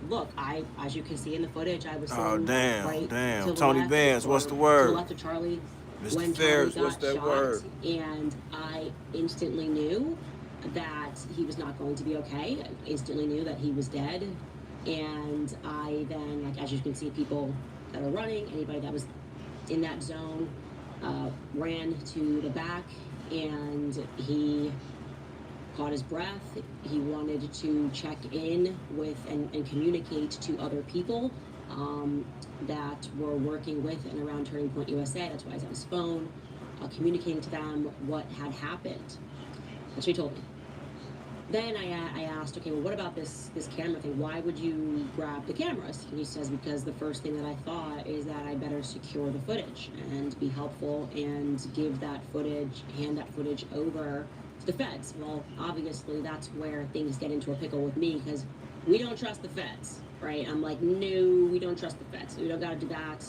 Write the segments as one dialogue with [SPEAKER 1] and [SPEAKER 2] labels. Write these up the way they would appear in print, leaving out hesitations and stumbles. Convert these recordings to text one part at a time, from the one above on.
[SPEAKER 1] look, as you can see in the footage, I was
[SPEAKER 2] Oh,
[SPEAKER 1] sitting right
[SPEAKER 2] damn.
[SPEAKER 1] to the
[SPEAKER 2] Tony
[SPEAKER 1] left
[SPEAKER 2] Vance, what's
[SPEAKER 1] or
[SPEAKER 2] the
[SPEAKER 1] to the
[SPEAKER 2] word?
[SPEAKER 1] left of Charlie
[SPEAKER 2] Mr.
[SPEAKER 1] when Charlie
[SPEAKER 2] Ferris, what's
[SPEAKER 1] got
[SPEAKER 2] that
[SPEAKER 1] shot,
[SPEAKER 2] word?
[SPEAKER 1] and I instantly knew that he was not going to be okay. I instantly knew that he was dead, and I then, like as you can see, people that are running, anybody that was in that zone, ran to the back, and he caught his breath. He wanted to check in with and communicate to other people that were working with and around Turning Point USA. That's why he's on his phone, communicating to them what had happened. That's what he told me. Then I asked, okay, well, what about this camera thing? Why would you grab the cameras? And he says, because the first thing that I thought is that I better secure the footage and be helpful and give that footage, hand that footage over to the feds. Well, obviously, that's where things get into a pickle with me because we don't trust the feds, right? I'm like, no, we don't trust the feds. We don't got to do that.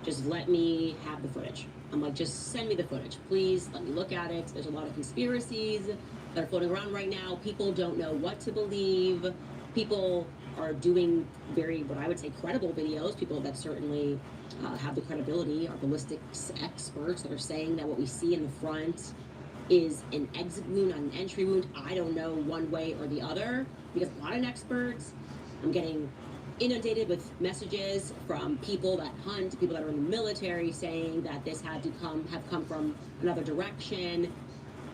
[SPEAKER 1] Just let me have the footage. I'm like, just send me the footage, please. Let me look at it. There's a lot of conspiracies that are floating around right now. People don't know what to believe. People are doing very, what I would say, credible videos. People that certainly have the credibility are ballistics experts that are saying that what we see in the front is an exit wound, not an entry wound. I don't know one way or the other because I'm not an expert. I'm getting inundated with messages from people that hunt, people that are in the military saying that this had to have come from another direction.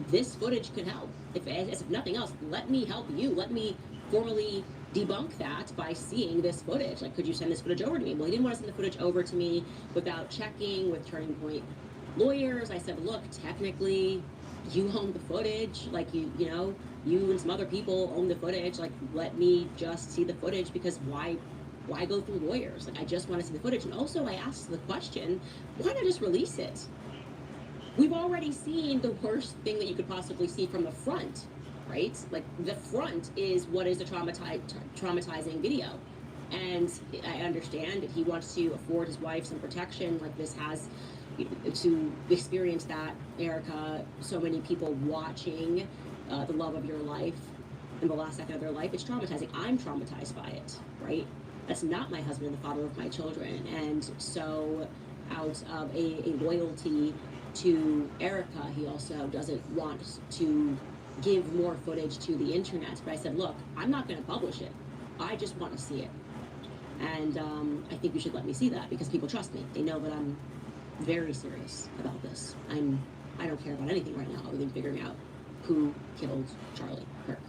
[SPEAKER 1] This footage could help. If, as if nothing else, let me help you. Let me formally debunk that by seeing this footage. Like, could you send this footage over to me? Well, he didn't want to send the footage over to me without checking with Turning Point lawyers. I said, look, technically, you own the footage. Like, you know, you and some other people own the footage. Like, let me just see the footage because why go through lawyers? Like, I just want to see the footage. And also, I asked the question, why not just release it? We've already seen the worst thing that you could possibly see from the front, right? Like the front is what is a traumatizing video. And I understand that he wants to afford his wife some protection, like this has to experience that, Erica, so many people watching the love of your life in the last second of their life. It's traumatizing. I'm traumatized by it, right? That's not my husband and the father of my children. And so out of a loyalty to Erica, he also doesn't want to give more footage to the internet. But I said, look, I'm not going to publish it. I just want to see it. And I think you should let me see that because people trust me. They know that I'm very serious about this. I don't care about anything right now other than figuring out who killed Charlie Kirk.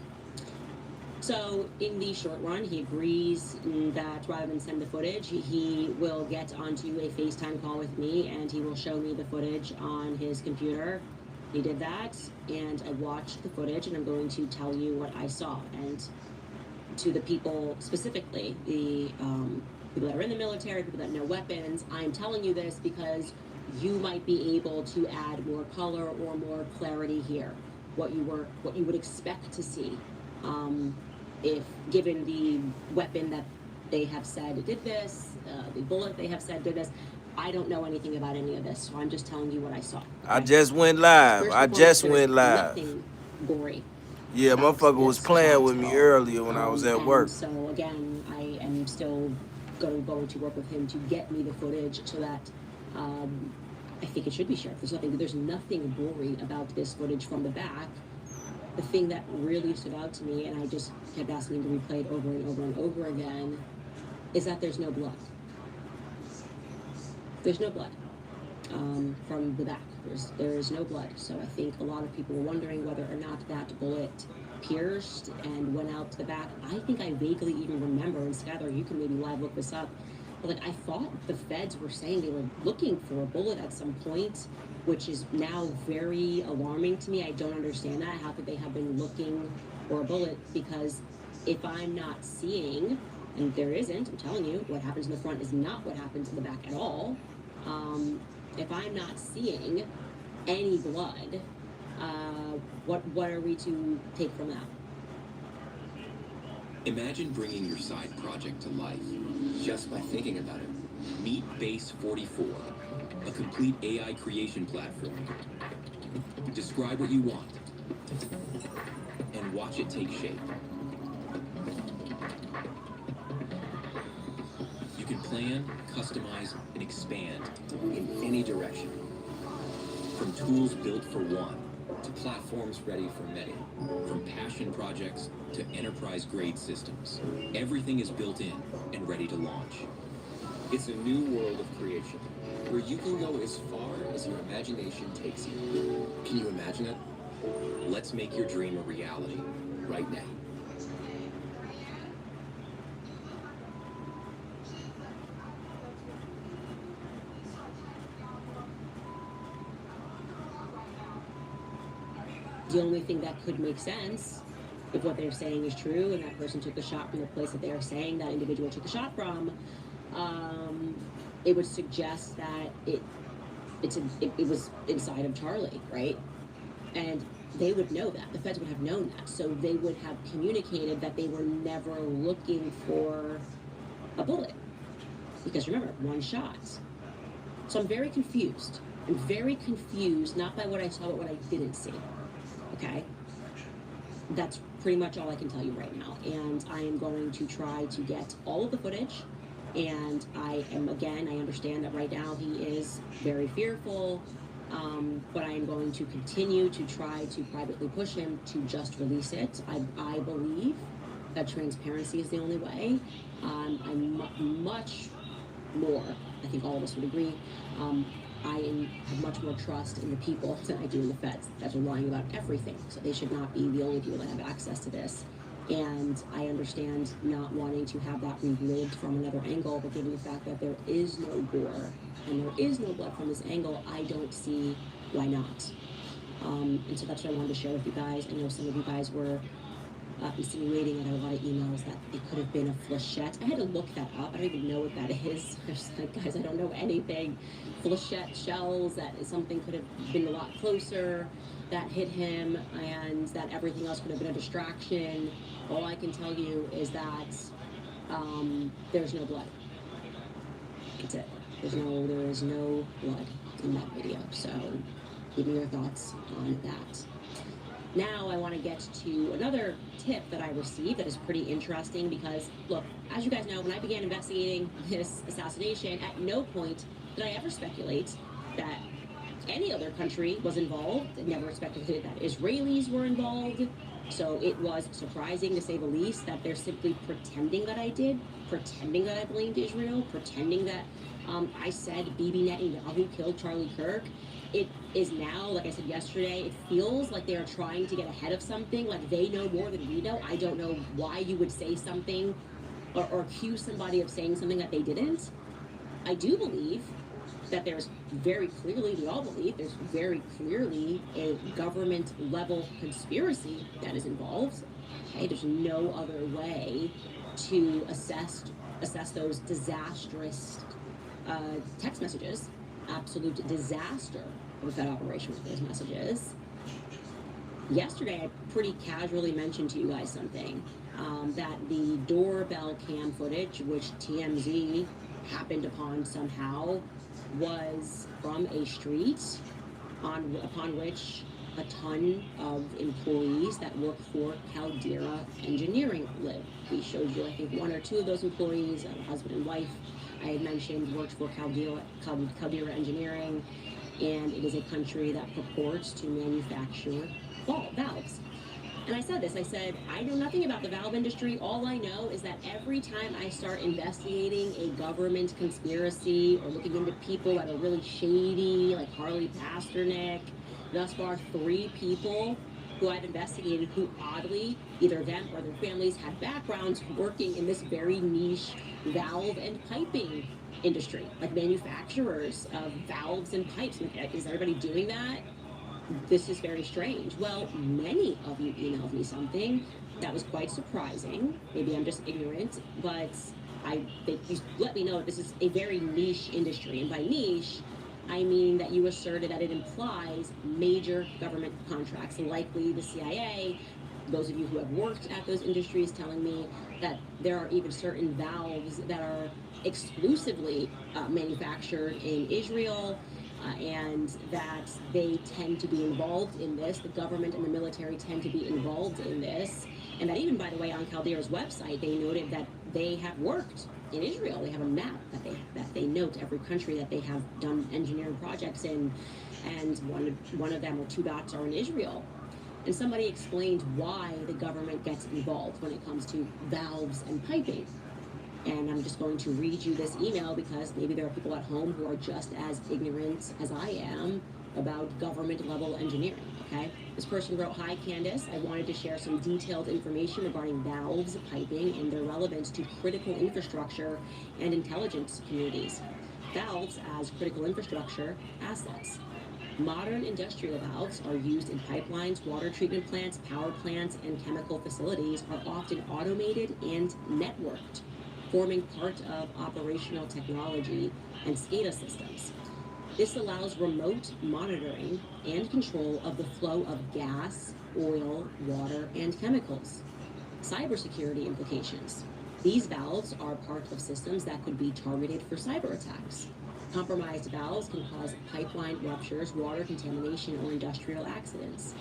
[SPEAKER 1] So in the short run, he agrees that rather than send the footage, he will get onto a FaceTime call with me and he will show me the footage on his computer. He did that, and I watched the footage, and I'm going to tell you what I saw. And to the people specifically, the people that are in the military, people that know weapons, I'm telling you this because you might be able to add more color or more clarity here. What you would expect to see. If given the weapon that they have said did this, the bullet they have said did this, I don't know anything about any of this, so I'm just telling you what I saw.
[SPEAKER 2] I
[SPEAKER 1] Okay.
[SPEAKER 2] just went live.
[SPEAKER 1] First
[SPEAKER 2] I
[SPEAKER 1] and foremost,
[SPEAKER 2] just
[SPEAKER 1] there is
[SPEAKER 2] went live.
[SPEAKER 1] nothing gory
[SPEAKER 2] Yeah,
[SPEAKER 1] about
[SPEAKER 2] motherfucker was
[SPEAKER 1] this
[SPEAKER 2] playing
[SPEAKER 1] shot
[SPEAKER 2] with
[SPEAKER 1] at
[SPEAKER 2] me
[SPEAKER 1] all.
[SPEAKER 2] earlier when I was at
[SPEAKER 1] And
[SPEAKER 2] work.
[SPEAKER 1] so again, I am still going to work with him to get me the footage so that I think it should be shared. There's nothing gory about this footage from the back. The thing that really stood out to me, and I just kept asking him to replay it over and over and over again, is that there's no blood. There's no blood from the back. There is no blood. So I think a lot of people were wondering whether or not that bullet pierced and went out to the back. I think I vaguely even remember, and Skylar, you can maybe live look this up, but like I thought the feds were saying they were looking for a bullet at some point, which is now very alarming to me. I don't understand that. How could they have been looking for a bullet? Because if I'm not seeing, and there isn't, I'm telling you, what happens in the front is not what happens in the back at all. If I'm not seeing any blood, what are we to take from that?
[SPEAKER 3] Imagine bringing your side project to life just by thinking about it. Meet Base 44, a complete AI creation platform. Describe what you want and watch it take shape. plan, customize, and expand in any direction. From tools built for one, to platforms ready for many. From passion projects to enterprise-grade systems. Everything is built in and ready to launch. It's a new world of creation, where you can go as far as your imagination takes you. Can you imagine it? Let's make your dream a reality, right now.
[SPEAKER 1] The only thing that could make sense, if what they're saying is true and that person took a shot from the place that they're saying that individual took a shot from, it would suggest that it was inside of Charlie, right? And they would know that. The feds would have known that. So they would have communicated that they were never looking for a bullet. Because remember, one shot. So I'm very confused. I'm very confused, not by what I saw, but what I didn't see. Okay? That's pretty much all I can tell you right now. And I am going to try to get all of the footage. And I understand that right now he is very fearful. But I am going to continue to try to privately push him to just release it. I believe that transparency is the only way. I'm much more, I think all of us would agree, I have much more trust in the people than I do in the feds. The feds are lying about everything, so they should not be the only people that have access to this. And I understand not wanting to have that relived from another angle, but given the fact that there is no gore and there is no blood from this angle, I don't see why not. And so that's what I wanted to share with you guys. I know some of you guys were insinuating, and I had a lot of emails that it could have been a flechette. I had to look that up. I don't even know what that is. I was like, guys, I don't know anything. Flechette shells, that is something could have been a lot closer that hit him, and that everything else could have been a distraction. All I can tell you is that there's no blood. That's it. There is no blood in that video. So give me your thoughts on that. Now I want to get to another tip that I received that is pretty interesting because, look, as you guys know, when I began investigating this assassination, at no point did I ever speculate that any other country was involved. I never speculated that Israelis were involved. So it was surprising, to say the least, that they're simply pretending that I did, pretending that I blamed Israel, pretending that I said Bibi Netanyahu killed Charlie Kirk. It is now, like I said yesterday, it feels like they are trying to get ahead of something, like they know more than we know. I don't know why you would say something or accuse somebody of saying something that they didn't. I do believe that there's very clearly, we all believe, there's very clearly a government-level conspiracy that is involved. Okay, there's no other way to assess those disastrous text messages. Absolute disaster with that operation with those messages. Yesterday, I pretty casually mentioned to you guys something, that the doorbell cam footage, which TMZ happened upon somehow, was from a street upon which a ton of employees that work for Caldera Engineering live. We showed you, I think, one or two of those employees, a husband and wife, I had mentioned, worked for Caldera Engineering, and it is a country that purports to manufacture valves. And I said this, I said, I know nothing about the valve industry. All I know is that every time I start investigating a government conspiracy or looking into people that are really shady, like Harley Pasternak, thus far 3 people who I've investigated who oddly, either them or their families, had backgrounds working in this very niche valve and piping industry, like manufacturers of valves and pipes. Is everybody doing that? This is very strange. Well, many of you emailed me something that was quite surprising. Maybe I'm just ignorant, but you let me know this is a very niche industry. And by niche, I mean that you asserted that it implies major government contracts, likely the CIA. Those of you who have worked at those industries telling me that there are even certain valves that are exclusively manufactured in Israel, and that they tend to be involved in this. The government and the military tend to be involved in this. And that even, by the way, on Caldera's website, they noted that they have worked in Israel. They have a map that they note every country that they have done engineering projects in, and one of them or two dots are in Israel. And somebody explained why the government gets involved when it comes to valves and piping. And I'm just going to read you this email because maybe there are people at home who are just as ignorant as I am about government level engineering, okay? This person wrote, "Hi Candace, I wanted to share some detailed information regarding valves, piping, and their relevance to critical infrastructure and intelligence communities. Valves as critical infrastructure assets. Modern industrial valves are used in pipelines, water treatment plants, power plants, and chemical facilities are often automated and networked, forming part of operational technology and SCADA systems. This allows remote monitoring and control of the flow of gas, oil, water, and chemicals. Cybersecurity implications. These valves are part of systems that could be targeted for cyber attacks. Compromised valves can cause pipeline ruptures, water contamination, or industrial accidents.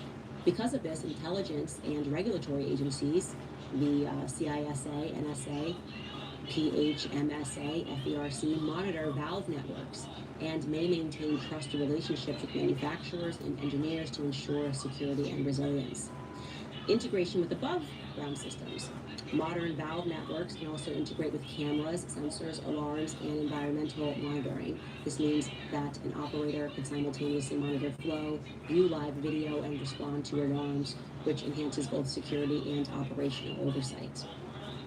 [SPEAKER 1] Because of this, intelligence and regulatory agencies, the CISA, NSA, PHMSA, FERC, monitor valve networks and may maintain trusted relationships with manufacturers and engineers to ensure security and resilience. Integration with above ground systems. Modern valve networks can also integrate with cameras, sensors, alarms, and environmental monitoring. This means that an operator can simultaneously monitor flow, view live video, and respond to alarms, which enhances both security and operational oversight.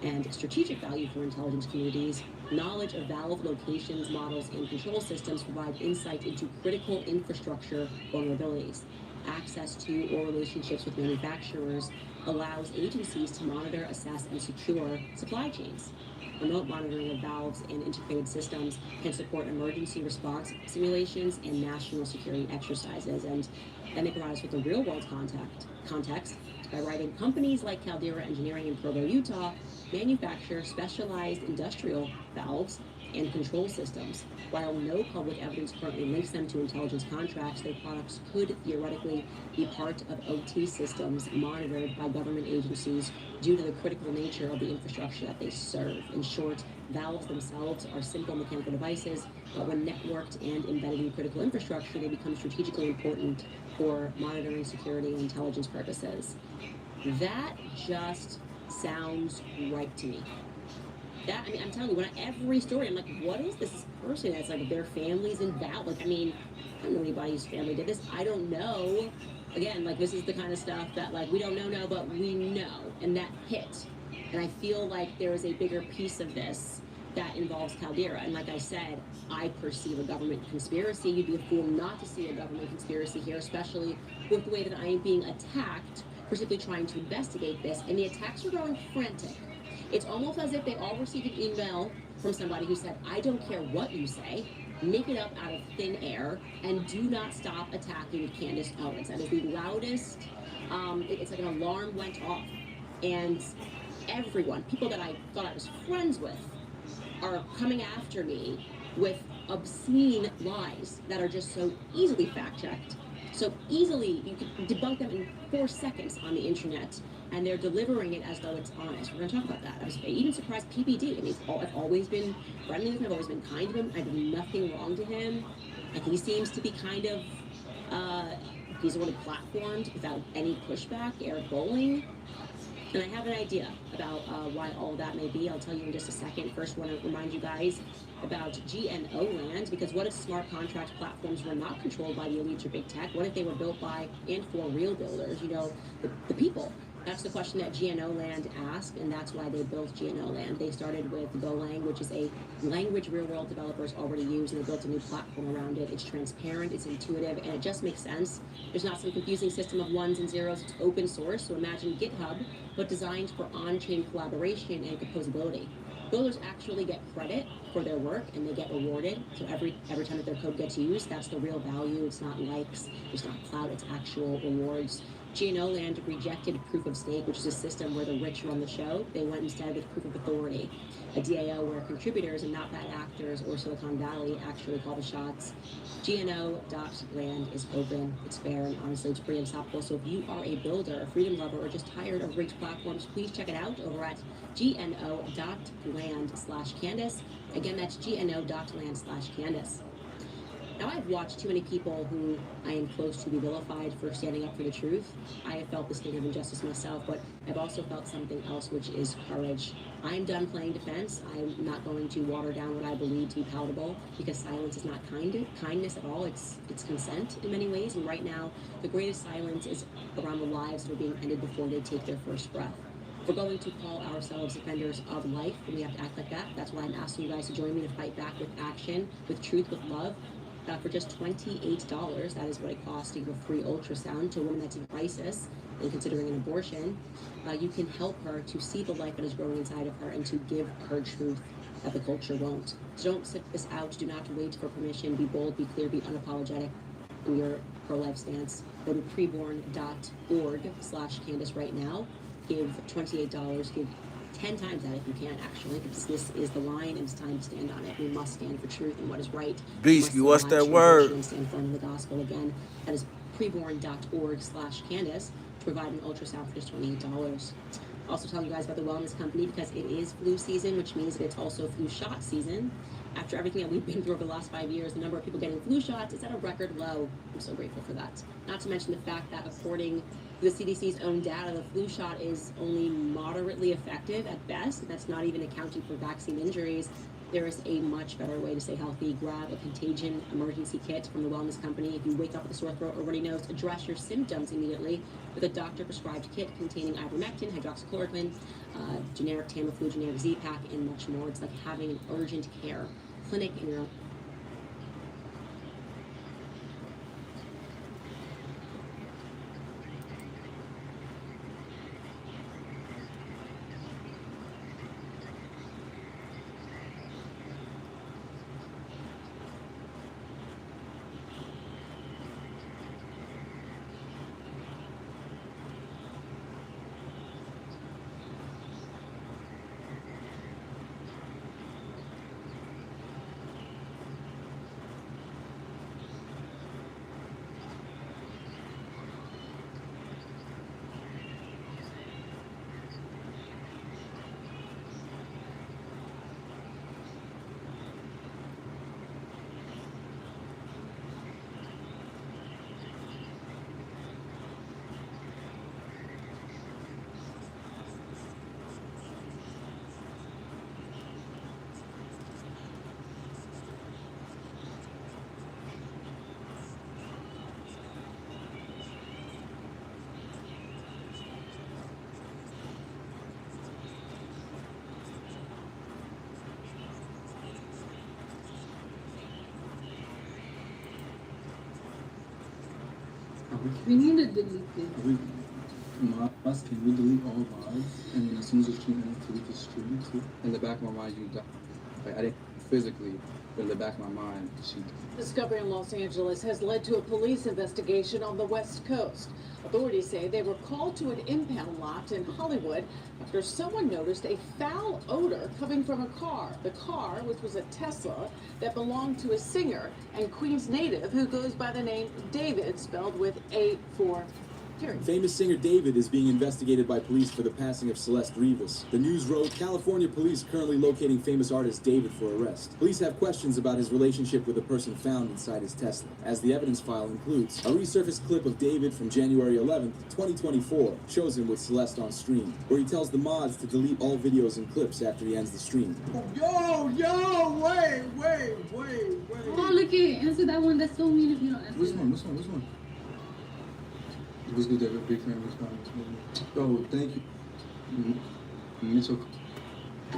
[SPEAKER 1] And strategic value for intelligence communities. Knowledge of valve locations, models, and control systems provide insight into critical infrastructure vulnerabilities. Access to or relationships with manufacturers allows agencies to monitor, assess, and secure supply chains. Remote monitoring of valves and integrated systems can support emergency response simulations and national security exercises. And then they provide us with a real-world context by writing, companies like Caldera Engineering in Provo, Utah, manufacture specialized industrial valves and control systems. While no public evidence currently links them to intelligence contracts, their products could theoretically be part of OT systems monitored by government agencies due to the critical nature of the infrastructure that they serve. In short, valves themselves are simple mechanical devices, but when networked and embedded in critical infrastructure, they become strategically important for monitoring security and intelligence purposes." That just sounds right to me. That, I mean, I'm telling you, every story, I'm like, what is this person? It's like their family's in valve. Like, I mean, I don't know anybody whose family did this. I don't know. Again, like, this is the kind of stuff that, like, we don't know, but we know. And that hit. And I feel like there is a bigger piece of this that involves Caldera. And like I said, I perceive a government conspiracy. You'd be a fool not to see a government conspiracy here, especially with the way that I am being attacked for simply trying to investigate this. And the attacks are growing frantic. It's almost as if they all received an email from somebody who said, I don't care what you say, make it up out of thin air, and do not stop attacking Candace Owens. That is the loudest, it's like an alarm went off. And everyone, people that I thought I was friends with, are coming after me with obscene lies that are just so easily fact-checked. So easily, you can debunk them in 4 seconds on the internet, and they're delivering it as though it's honest. We're going to talk about that. I was even surprised PPD. I mean, I've always been friendly with him. I've always been kind to him. I did nothing wrong to him. And he seems to be kind of, he's already platformed without any pushback. Eric Bowling. And I have an idea about why all that may be. I'll tell you in just a second. First, I want to remind you guys about GNO land, because what if smart contract platforms were not controlled by the elites or big tech? What if they were built by and for real builders, you know, the people? That's the question that GNO land asked, and that's why they built GNO land. They started with Golang, which is a language real-world developers already use, and they built a new platform around it. It's transparent, it's intuitive, and it just makes sense. There's not some confusing system of ones and zeros. It's open source, so imagine GitHub, but designed for on-chain collaboration and composability. Builders actually get credit for their work, and they get rewarded. So every time that their code gets used, that's the real value. It's not likes, it's not clout, it's actual rewards. GNO Land rejected proof of stake, which is a system where the rich run the show. They went instead with proof of authority, a DAO where contributors and not bad actors or Silicon Valley actually call the shots. GNO.land is open, it's fair, and honestly, it's pretty unstoppable. So if you are a builder, a freedom lover, or just tired of rigged platforms, please check it out over at gno.land/Candace. Again, that's gno.land/Candace. Now, I've watched too many people who I am close to be vilified for standing up for the truth. I have felt the sting of injustice myself, but I've also felt something else, which is courage. I'm done playing defense. I'm not going to water down what I believe to be palatable, because silence is not kindness at all. It's consent in many ways, and right now, the greatest silence is around the lives that are being ended before they take their first breath. We're going to call ourselves defenders of life, and we have to act like that. That's why I'm asking you guys to join me to fight back with action, with truth, with love. For just $28, that is what it costs to give a free ultrasound to a woman that's in crisis and considering an abortion. You can help her to see the life that is growing inside of her and to give her truth that the culture won't. So don't sit this out. Do not wait for permission. Be bold, be clear, be unapologetic in your pro-life stance. Go to preborn.org/Candace right now. Give $28. Give 10 times that if you can, actually, because this is the line and it's time to stand on it. We must stand for truth and what is right.
[SPEAKER 2] Beastie, what's that word?
[SPEAKER 1] And stand firm in the gospel. Again, that is preborn.org/Candace to provide an ultrasound for just $28. Also tell you guys about the wellness company because it is flu season, which means that it's also flu shot season. After everything that we've been through over the last 5 years, the number of people getting flu shots is at a record low. I'm so grateful for that. Not to mention the fact that according to the CDC's own data, the flu shot is only moderately effective at best. That's not even accounting for vaccine injuries. There is a much better way to stay healthy. Grab a contagion emergency kit from the wellness company. If you wake up with a sore throat or runny nose, address your symptoms immediately with a doctor-prescribed kit containing ivermectin, hydroxychloroquine, generic Tamiflu, generic Z-Pak, and much more. It's like having an urgent care clinic in your own.
[SPEAKER 4] We need to delete this. Can we delete all lives? And then as soon as the stream ends, delete the stream too? In the back of my mind, you died. Like, I didn't physically, but in the back of my mind, she died.
[SPEAKER 5] Discovery in Los Angeles has led to a police investigation on the West Coast. Authorities say they were called to an impound lot in Hollywood after someone noticed a foul odor coming from a car. The car, which was a Tesla, that belonged to a singer and Queens native who goes by the name David, spelled with A4.
[SPEAKER 6] Famous singer David is being investigated by police for the passing of Celeste Rivas. The news wrote, California police currently locating famous artist David for arrest. Police have questions about his relationship with the person found inside his Tesla, as the evidence file includes a resurfaced clip of David from January 11th, 2024, shows him with Celeste on stream, where he tells the mods to delete all videos and clips after he ends the stream.
[SPEAKER 4] Yo, wait.
[SPEAKER 7] Oh, look it. Answer that one. That's so mean if you don't answer.
[SPEAKER 4] Which one? What's good, David? Big fan. Oh, thank you. Mitchell.
[SPEAKER 7] I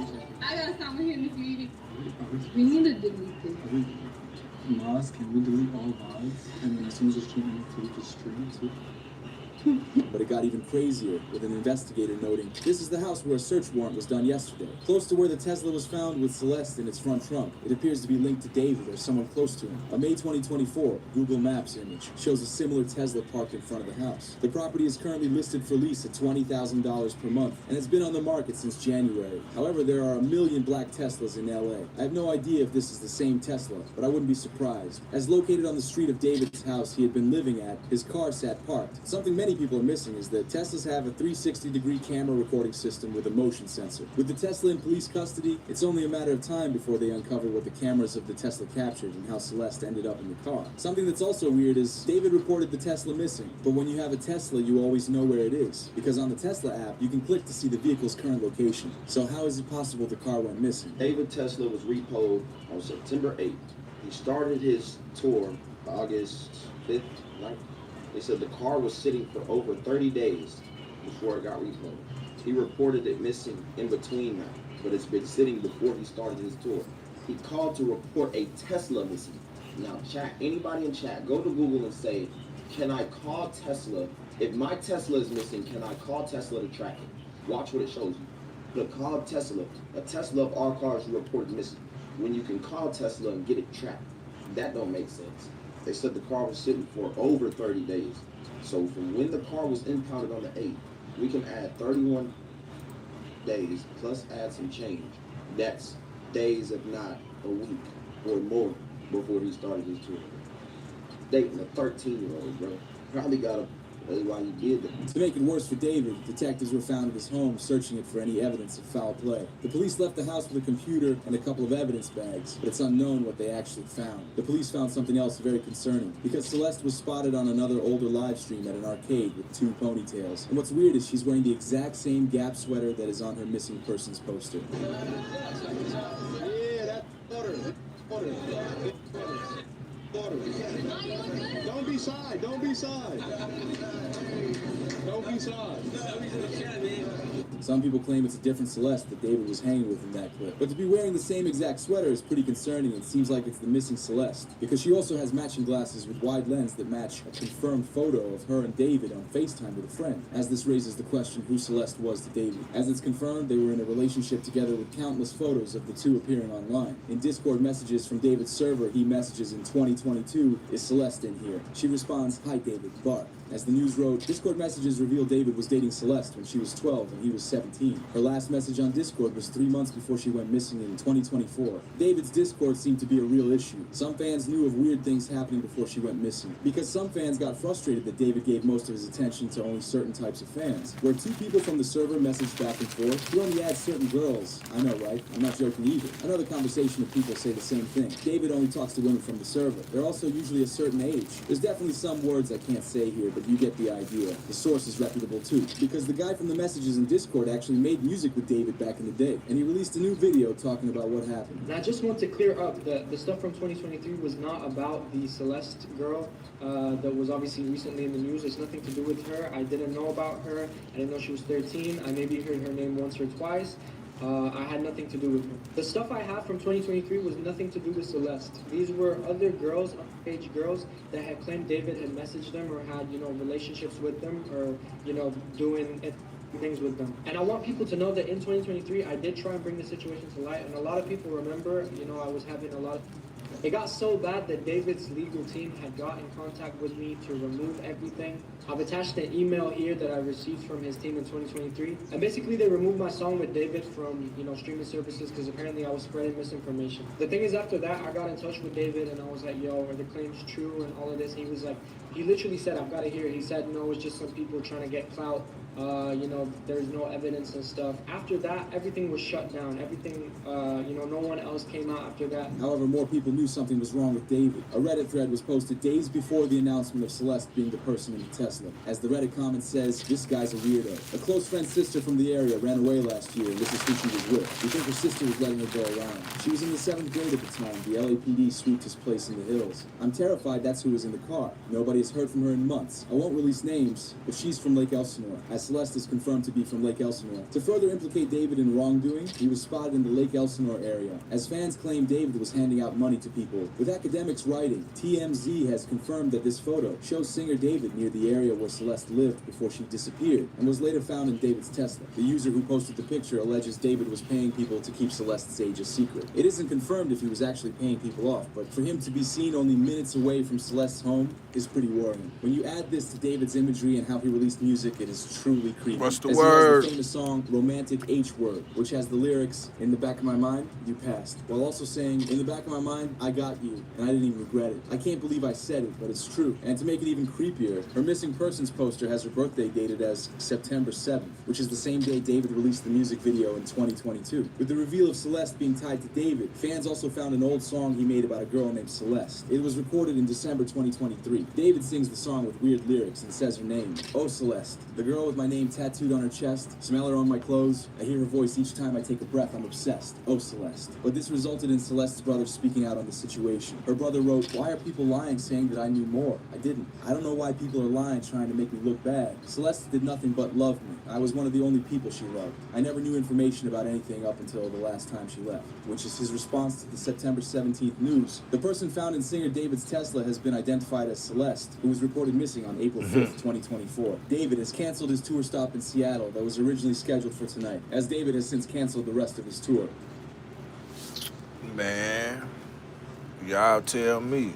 [SPEAKER 7] gotta stop with him this meeting. We need to delete this.
[SPEAKER 4] Can we delete all lives? And then as soon as the stream ends, delete the stream too?
[SPEAKER 6] But it got even crazier, with an investigator noting, "This is the house where a search warrant was done yesterday. Close to where the Tesla was found with Celeste in its front trunk. It appears to be linked to David or someone close to him." A May 2024 Google Maps image shows a similar Tesla parked in front of the house. The property is currently listed for lease at $20,000 per month, and it's been on the market since January. However, there are a million black Teslas in LA. I have no idea if this is the same Tesla, but I wouldn't be surprised. As located on the street of David's house he had been living at, his car sat parked. Something many people are missing is that Teslas have a 360-degree camera recording system with a motion sensor. With the Tesla in police custody, it's only a matter of time before they uncover what the cameras of the Tesla captured and how Celeste ended up in the car. Something that's also weird is David reported the Tesla missing, but when you have a Tesla, you always know where it is, because on the Tesla app, you can click to see the vehicle's current location. So how is it possible the car went missing?
[SPEAKER 8] David Tesla was repoed on September 8th. He started his tour August 5th, 9th. They said the car was sitting for over 30 days before it got repoed. He reported it missing in between that, but it's been sitting before he started his tour. He called to report a Tesla missing. Now, chat, anybody in chat, go to Google and say, can I call Tesla? If my Tesla is missing, can I call Tesla to track it? Watch what it shows you. But call Tesla. A Tesla of all cars you report missing. When you can call Tesla and get it tracked, that don't make sense. They said the car was sitting for over 30 days. So from when the car was impounded on the 8th, we can add 31 days plus add some change. That's days, if not a week or more, before he started his tour. Dating a 13-year-old, bro. Probably got a that's why you did that.
[SPEAKER 6] To make it worse for David, detectives were found at his home searching it for any evidence of foul play. The police left the house with a computer and a couple of evidence bags, but it's unknown what they actually found. The police found something else very concerning, because Celeste was spotted on another older live stream at an arcade with 2 ponytails. And what's weird is she's wearing the exact same Gap sweater that is on her missing persons poster.
[SPEAKER 9] Yeah, that's butter. Don't be shy. Don't be shy. Don't be shy.
[SPEAKER 6] Some people claim it's a different Celeste that David was hanging with in that clip. But to be wearing the same exact sweater is pretty concerning, and seems like it's the missing Celeste, because she also has matching glasses with wide lens that match a confirmed photo of her and David on FaceTime with a friend. As this raises the question who Celeste was to David. As it's confirmed, they were in a relationship together with countless photos of the two appearing online. In Discord messages from David's server he messages in 2022, "Is Celeste in here?" She responds, "Hi David, Bark." As the news wrote, Discord messages reveal David was dating Celeste when she was 12 and he was 17. Her last message on Discord was 3 months before she went missing in 2024. David's Discord seemed to be a real issue. Some fans knew of weird things happening before she went missing, because some fans got frustrated that David gave most of his attention to only certain types of fans. Where 2 people from the server messaged back and forth, he only adds certain girls. I know, right? I'm not joking either. Another conversation of people say the same thing. David only talks to women from the server. They're also usually a certain age. There's definitely some words I can't say here, but you get the idea. The source is reputable too, because the guy from the messages in Discord actually made music with David back in the day, and he released a new video talking about what happened.
[SPEAKER 10] And I just want to clear up that the stuff from 2023 was not about the Celeste girl that was obviously recently in the news. It's nothing to do with her. I didn't know about her. I didn't know she was 13. I maybe heard her name once or twice. I had nothing to do with her. The stuff I have from 2023 was nothing to do with Celeste. These were other girls, underage girls, that had claimed David had messaged them or had, relationships with them, or, doing things with them. And I want people to know that in 2023, I did try and bring the situation to light, and a lot of people remember, I was having a lot of... It got so bad that David's legal team had got in contact with me to remove everything. I've attached an email here that I received from his team in 2023. And basically they removed my song with David from, streaming services because apparently I was spreading misinformation. The thing is, after that, I got in touch with David and I was like, yo, are the claims true and all of this? He was like, he literally said, I've got to hear it. He said, no, it's just some people trying to get clout. There's no evidence and stuff. After that, everything was shut down. Everything, no one else came out after that.
[SPEAKER 6] However, more people knew something was wrong with David. A Reddit thread was posted days before the announcement of Celeste being the person in the Tesla. As the Reddit comment says, "This guy's a weirdo." A close friend's sister from the area ran away last year, and this is who she was with. We think her sister was letting her go around. She was in the 7th grade at the time. The LAPD sweeped his place in the hills. I'm terrified that's who was in the car. Nobody has has heard from her in months. I won't release names, but she's from Lake Elsinore, as Celeste is confirmed to be from Lake Elsinore. To further implicate David in wrongdoing, he was spotted in the Lake Elsinore area, as fans claim David was handing out money to people. With academics writing, TMZ has confirmed that this photo shows singer David near the area where Celeste lived before she disappeared, and was later found in David's Tesla. The user who posted the picture alleges David was paying people to keep Celeste's age a secret. It isn't confirmed if he was actually paying people off, but for him to be seen only minutes away from Celeste's home is pretty worrying. When you add this to David's imagery and how he released music, it is truly creepy.
[SPEAKER 2] What's the
[SPEAKER 6] As
[SPEAKER 2] word?
[SPEAKER 6] He has the famous song Romantic H Word, which has the lyrics, "In the back of my mind, you passed," while also saying, "In the back of my mind, I got you, and I didn't even regret it. I can't believe I said it, but it's true." And to make it even creepier, her missing persons poster has her birthday dated as September 7th, which is the same day David released the music video in 2022. With the reveal of Celeste being tied to David, fans also found an old song he made about a girl named Celeste. It was recorded in December 2023. David sings the song with weird lyrics and says her name. "Oh, Celeste, the girl with my name tattooed on her chest. Smell her on my clothes. I hear her voice each time I take a breath. I'm obsessed. Oh, Celeste." But this resulted in Celeste's brother speaking out on the situation. Her brother wrote, "Why are people lying saying that I knew more? I didn't. I don't know why people are lying trying to make me look bad. Celeste did nothing but love me. I was one of the only people she loved. I never knew information about anything up until the last time she left," which is his response to the September 17th news. The person found in singer David's Tesla has been identified as Celeste, who was reported missing on April 5th, 2024. David has canceled his tour stop in Seattle that was originally scheduled for tonight, as David has since canceled the rest of his tour.
[SPEAKER 2] Man, y'all tell me.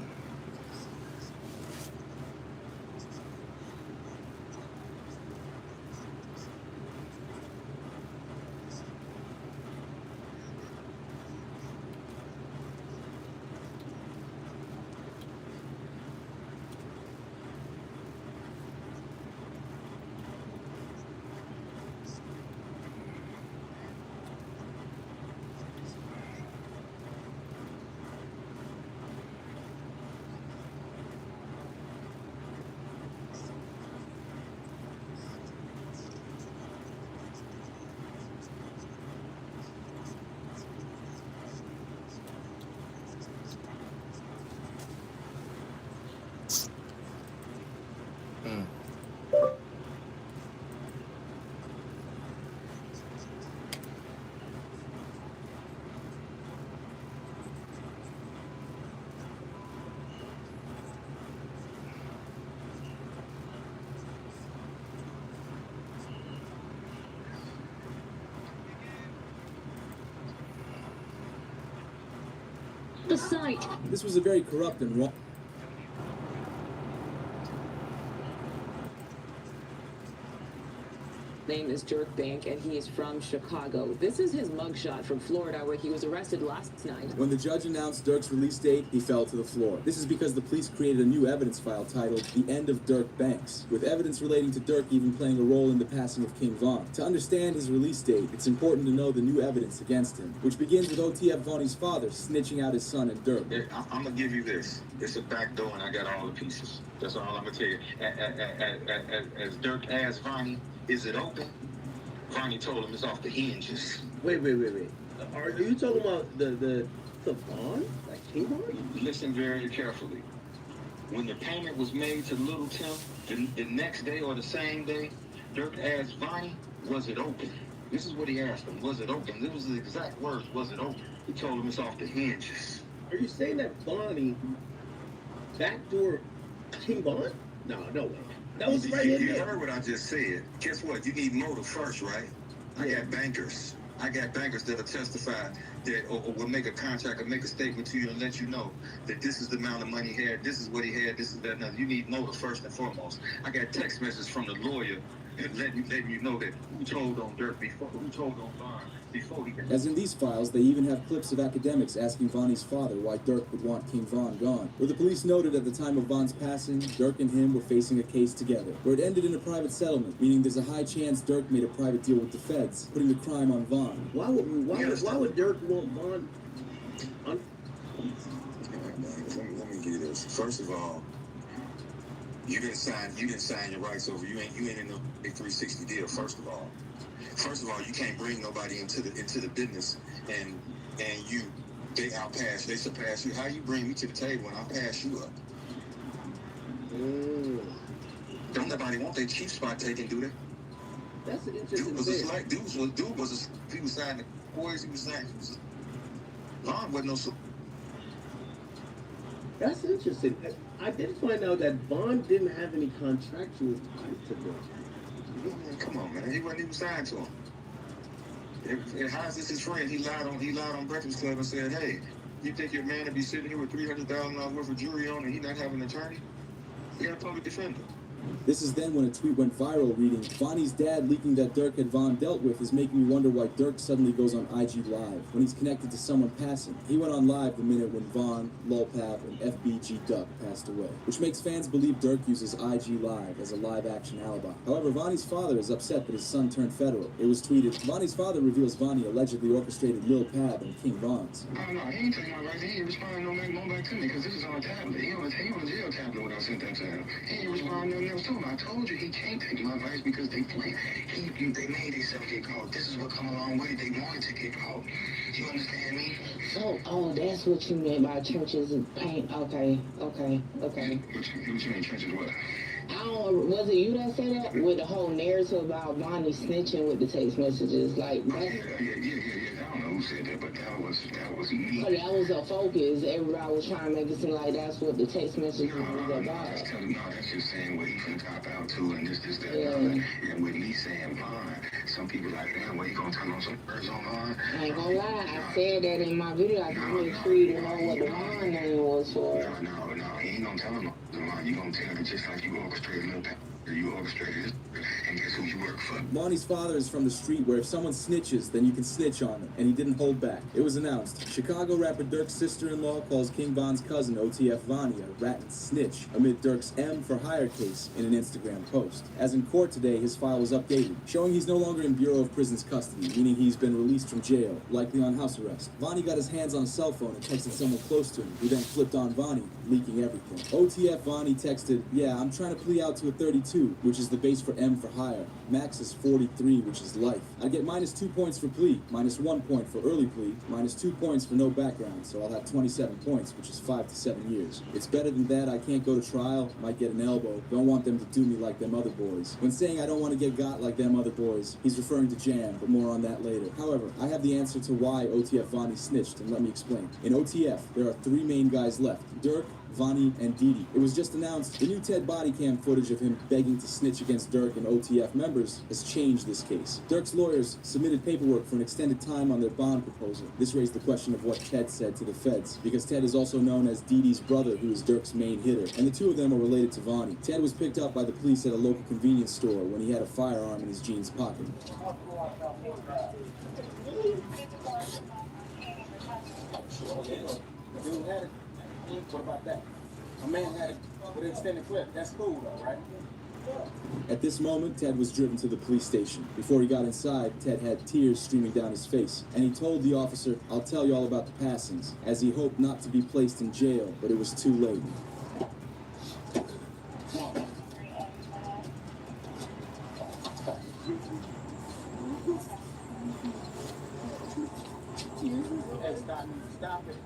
[SPEAKER 11] The site.
[SPEAKER 6] This was a very corrupt and wrong.
[SPEAKER 12] Name is Durk Bank, and he is from Chicago. This is his mugshot from Florida, where he was arrested last night.
[SPEAKER 6] When the judge announced Durk's release date, he fell to the floor. This is because the police created a new evidence file titled The End of Durk Banks, with evidence relating to Durk even playing a role in the passing of King Von. To understand his release date, it's important to know the new evidence against him, which begins with OTF Vonnie's father snitching out his son and Durk.
[SPEAKER 13] I'm gonna give you this. It's a back door, and I got all the pieces. That's all I'm gonna tell you. As Durk asked Vonnie, "Is it open?" Vonnie told him it's off the hinges.
[SPEAKER 14] Wait. Are you talking about the Von? Like King Von?
[SPEAKER 13] Listen very carefully. When the payment was made to Little Tim, the next day or the same day, Durk asked Vonnie, "Was it open?" This is what he asked him. Was it open? This was the exact words. Was it open? He told him it's off the hinges.
[SPEAKER 14] Are you saying that Vonnie backdoor King Von? No way. That was right in
[SPEAKER 13] You
[SPEAKER 14] there.
[SPEAKER 13] heard what I just said. Guess what? You need motive first, right? I got bankers. That'll testify that or will make a contract or make a statement to you and let you know that this is the amount of money he had, this is what he had, this is that. Now, you need motive first and foremost. I got text messages from the lawyer and letting you know that who told on Durk before, who told on Von before he got.
[SPEAKER 6] As in these files, they even have clips of academics asking Vonnie's father why Durk would want King Von gone. Where the police noted at the time of Von's passing, Durk and him were facing a case together, where it ended in a private settlement, meaning there's a high chance Durk made a private deal with the feds, putting the crime on Von.
[SPEAKER 14] Why would Durk want Von?
[SPEAKER 13] Let me give you this. First of all, you didn't sign your rights over. You ain't in no 360 deal. First of all, you can't bring nobody into the business and they surpass you. How you bring me to the table when I pass you up? Don't nobody want their cheap spot taken, do they?
[SPEAKER 14] That's an interesting
[SPEAKER 13] Dude was a
[SPEAKER 14] thing.
[SPEAKER 13] slight. He was signing the boys. He was signing. Vaughn wasn't no.
[SPEAKER 14] That's interesting. I did find out that Vaughn didn't have any contractual ties to Dirk.
[SPEAKER 13] Man, come on, man. He wasn't even signed to him. And how's this his friend? He lied on Breakfast Club and said, "Hey, you think your man to be sitting here with $300,000 worth of jewelry on and he not having an attorney? He got a public defender."
[SPEAKER 6] This is then when a tweet went viral reading, Vonnie's dad leaking that Durk had Von dealt with is making me wonder why Durk suddenly goes on IG Live when he's connected to someone passing. He went on live the minute when Von, Lolpap, and FBG Duck passed away, which makes fans believe Durk uses IG Live as a live-action alibi. However, Vonnie's father is upset that his son turned federal. It was tweeted, Vonnie's father reveals Vonnie allegedly orchestrated Lil Pab and King Von's.
[SPEAKER 13] No, he ain't taking my rights. He ain't responding no back to me because this is on a tablet. He on jail tablet when I sent that to him. He ain't responding nothing else to him. I told you he can't take my advice because they play. They made themselves get caught. This is what come a long way. They wanted to get caught. You understand me?
[SPEAKER 12] Oh, that's what you meant by churches and paint. Okay.
[SPEAKER 13] What you mean churches what?
[SPEAKER 12] Was it you that said that? With the whole narrative about Vonnie snitching with the text messages, like
[SPEAKER 13] Yeah. I don't know who said that, but that was me.
[SPEAKER 12] But that was a focus. Everybody was trying to make it seem like that's what the text messages was about.
[SPEAKER 13] That's just saying what he finna cop out to and this, that,
[SPEAKER 12] Yeah.
[SPEAKER 13] and with me saying Vaughn, some people like, damn, what you gonna turn on some birds on Vaun?
[SPEAKER 12] I ain't gonna lie, I said that in my video. I just really free to know what the Vaughn name was for.
[SPEAKER 13] No, he ain't gonna tell him Vaughn. You gonna tell him just like you orchestrated Lil Pap. You orchestrated it, and guess who you work for?
[SPEAKER 6] Vonnie's father is from the street where if someone snitches, then you can snitch on them, and he didn't hold back. It was announced. Chicago rapper Durk's sister-in-law calls King Von's cousin OTF Vonnie a rat and snitch amid Durk's M for hire case in an Instagram post. As in court today, his file was updated, showing he's no longer in Bureau of Prisons custody, meaning he's been released from jail, likely on house arrest. Vonnie got his hands on a cell phone and texted someone close to him, who then flipped on Vonnie, leaking everything. OTF Vonnie texted, "Yeah, I'm trying to plea out to a 32, which is the base for M for hire. Max is 43, which is life. I get -2 points for plea, -1 point for early plea, -2 points for no background, so I'll have 27 points, which is 5 to 7 years. It's better than that. I can't go to trial, might get an elbow. Don't want them to do me like them other boys." When saying I don't want to get got like them other boys, he's referring to Jam, but more on that later. However, I have the answer to why OTF Vonnie snitched, and let me explain. In OTF, there are 3 main guys left: Durk, Vonnie, and Didi. It was just announced the new Ted body cam footage of him begging to snitch against Durk and OTF members has changed this case. Durk's lawyers submitted paperwork for an extended time on their bond proposal. This raised the question of what Ted said to the feds, because Ted is also known as Didi's brother, who is Durk's main hitter, and the two of them are related to Vonnie. Ted was picked up by the police at a local convenience store when he had a firearm in his jeans pocket.
[SPEAKER 15] What about that? A man had it with an extended clip. That's cool though, right?
[SPEAKER 6] At this moment, Ted was driven to the police station. Before he got inside, Ted had tears streaming down his face, and he told the officer, "I'll tell you all about the passings," as he hoped not to be placed in jail, but it was too late.
[SPEAKER 15] Stop it.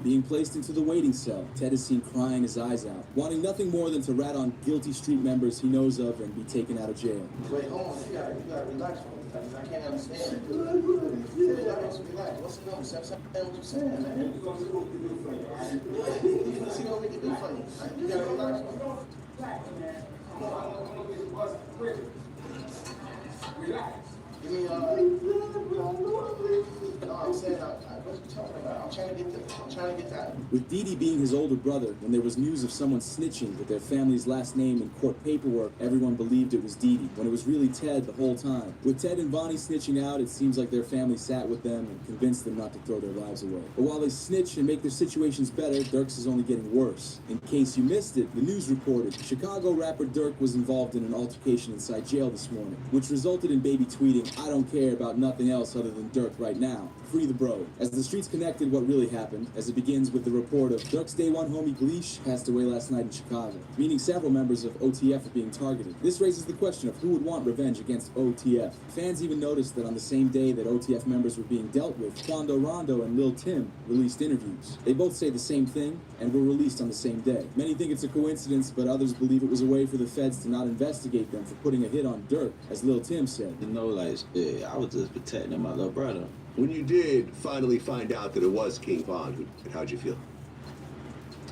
[SPEAKER 6] Being placed into the waiting cell, Ted is seen crying his eyes out, wanting nothing more than to rat on guilty street members he knows of and be taken out of jail.
[SPEAKER 16] Wait, hold on. You gotta relax for me. I can't understand. Relax. What's the number? Say what you're saying, man. You see what we can do for you. You gotta relax for me. Relax. Give me, no, I'm saying, what you talking about? I'm trying to get that.
[SPEAKER 6] With Didi being his older brother, when there was news of someone snitching with their family's last name in court paperwork, everyone believed it was Didi, when it was really Ted the whole time. With Ted and Vonnie snitching out, it seems like their family sat with them and convinced them not to throw their lives away. But while they snitch and make their situations better, Durk's is only getting worse. In case you missed it, the news reported Chicago rapper Durk was involved in an altercation inside jail this morning, which resulted in Baby tweeting, "I don't care about nothing else other than Durk right now. Free the bro." As the streets connected what really happened, as it begins with the report of Durk's day one homie Gleesh passed away last night in Chicago, meaning several members of OTF are being targeted. This raises the question of who would want revenge against OTF. Fans even noticed that on the same day that OTF members were being dealt with, Quando Rondo and Lil Tim released interviews. They both say the same thing and were released on the same day. Many think it's a coincidence, but others believe it was a way for the feds to not investigate them for putting a hit on Durk, as Lil Tim said.
[SPEAKER 17] You know, like, I was just protecting my little brother.
[SPEAKER 9] When you did finally find out that it was King Von, how'd you feel?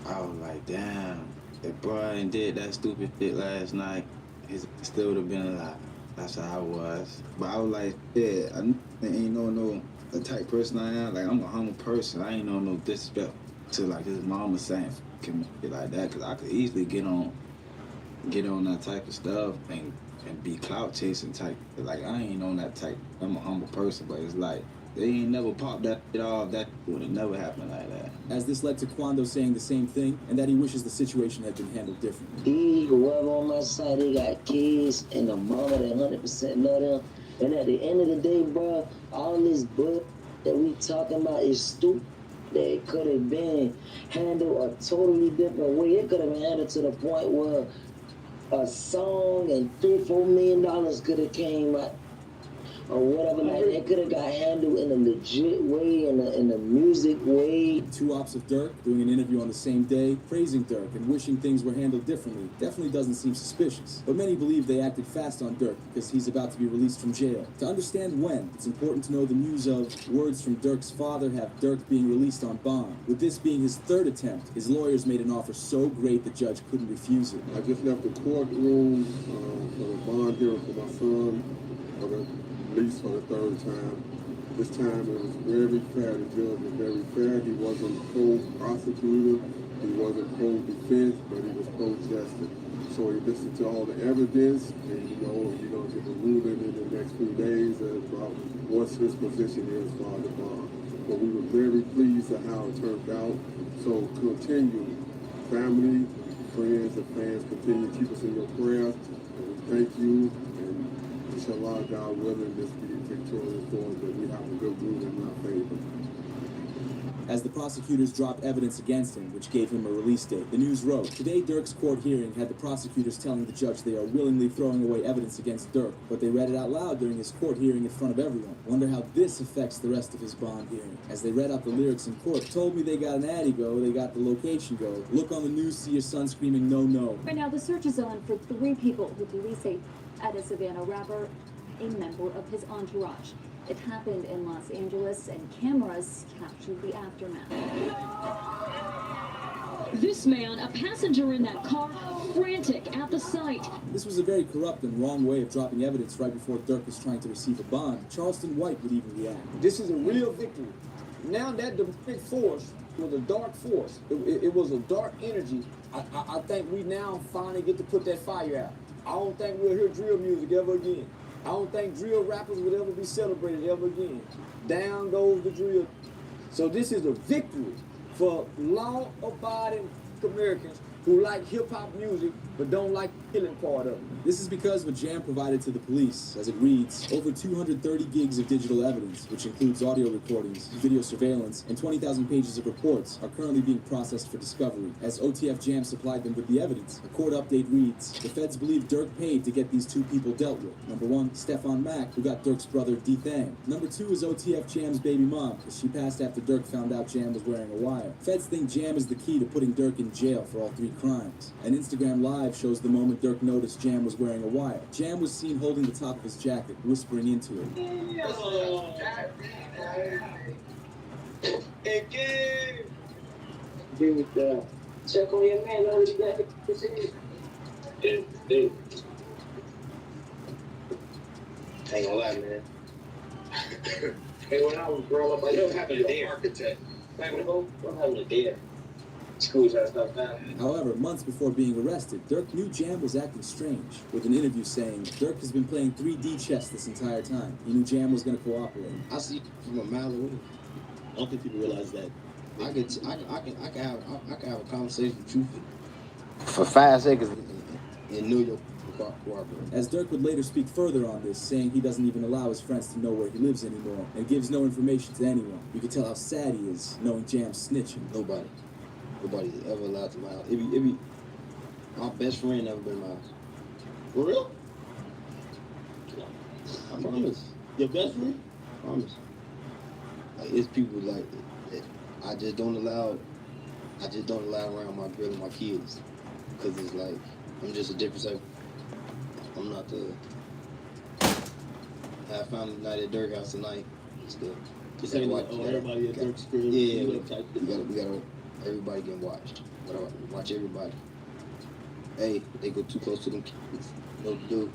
[SPEAKER 17] I was like, damn, if Brian did that stupid shit last night, he still would have been alive. That's how I was. But I was like, yeah, I ain't no the type person I am. Like, I'm a humble person. I ain't no disrespect to like his mama saying shit like that, because I could easily get on that type of stuff and be clout chasing type. Like, I ain't on that type. I'm a humble person, but it's like, they ain't never popped that shit off. That would have never happened like that.
[SPEAKER 6] As this led to Quando saying the same thing, and that he wishes the situation had been handled differently.
[SPEAKER 18] Whoever on my side, they got kids and a mama that 100% love them. And at the end of the day, bro, all this book that we talking about is stupid. It could have been handled a totally different way. It could have been handled to the point where a song and $3-4 million could have came out, or whatever. Like, it could have got handled in a legit way, in a music way.
[SPEAKER 6] Two ops of Durk doing an interview on the same day, praising Durk and wishing things were handled differently, definitely doesn't seem suspicious. But many believe they acted fast on Durk because he's about to be released from jail. To understand when, it's important to know the news of words from Durk's father have Durk being released on bond. With this being his third attempt, his lawyers made an offer so great the judge couldn't refuse it.
[SPEAKER 9] I just left the courtroom for the bond hearing for my son, for the release for the third time. This time it was very fair. The judge was very fair. He wasn't pro-prosecutor, he wasn't pro-defense, but he was pro-justice. So he listened to all the evidence, and you're going to get a ruling in the next few days about what his position is for the bond. But we were very pleased at how it turned out. So continue, family, friends, and fans, continue to keep us in your prayers. And we thank you, and inshallah, God willing, this be victorious for us, that we have a good ruling in our favor.
[SPEAKER 6] As the prosecutors dropped evidence against him, which gave him a release date, the news wrote, today Durk's court hearing had the prosecutors telling the judge they are willingly throwing away evidence against Durk, but they read it out loud during his court hearing in front of everyone. Wonder how this affects the rest of his bond hearing. As they read out the lyrics in court, told me they got an addy go, they got the location go. Look on the news, see your son screaming no, no.
[SPEAKER 11] Right now, the search is on for 3 people who police say at a Savannah rapper, a member of his entourage. It happened in Los Angeles, and cameras captured the aftermath. This man, a passenger in that car, frantic at the sight.
[SPEAKER 6] This was a very corrupt and wrong way of dropping evidence right before Durk was trying to receive a bond. Charleston White would even react.
[SPEAKER 19] This is a real victory. Now that the big force was a dark force, it was a dark energy. I think we now finally get to put that fire out. I don't think we'll hear drill music ever again. I don't think drill rappers would ever be celebrated ever again. Down goes the drill. So this is a victory for law-abiding Americans who like hip-hop music but don't like the killing part of it.
[SPEAKER 6] This is because what Jam provided to the police, as it reads, over 230 gigs of digital evidence, which includes audio recordings, video surveillance, and 20,000 pages of reports, are currently being processed for discovery, as OTF Jam supplied them with the evidence. A court update reads, the feds believe Durk paid to get these 2 people dealt with. Number 1, Stefan Mack, who got Durk's brother D-Thang. Number 2 is OTF Jam's baby mom, because she passed after Durk found out Jam was wearing a wire. Feds think Jam is the key to putting Durk in jail for all 3 crimes. An Instagram Live shows the moment Durk noticed Jam was wearing a wire. Jam was seen holding the top of his jacket, whispering into it.
[SPEAKER 18] Check on your man, already got it. Ain't gonna lie, man. Hey, when I was growing up, I never had a architect. What happened to dare? School trying to stop now.
[SPEAKER 6] However, months before being arrested, Durk knew Jam was acting strange, with an interview saying Durk has been playing 3D chess this entire time. He knew Jam was going to cooperate.
[SPEAKER 14] I see from a mile away. I don't think people realize that I can have a conversation with you for 5 seconds in New York
[SPEAKER 9] cooperate.
[SPEAKER 6] As Durk would later speak further on this, saying he doesn't even allow his friends to know where he lives anymore and gives no information to anyone. You can tell how sad he is knowing Jam's snitching.
[SPEAKER 20] Nobody's ever allowed to my house. My best friend never been in my house.
[SPEAKER 14] For real?
[SPEAKER 20] I promise.
[SPEAKER 14] Your best friend?
[SPEAKER 20] I promise. Like, it's people like that I just don't allow around my girl and my kids. Cause it's like, I'm just a different type. I'm not the have family night at Durk house tonight.
[SPEAKER 14] Just saying, everybody at Durk's crib.
[SPEAKER 20] Yeah, we gotta everybody getting watched. Watch everybody. Hey, they go too close to them kids. No do.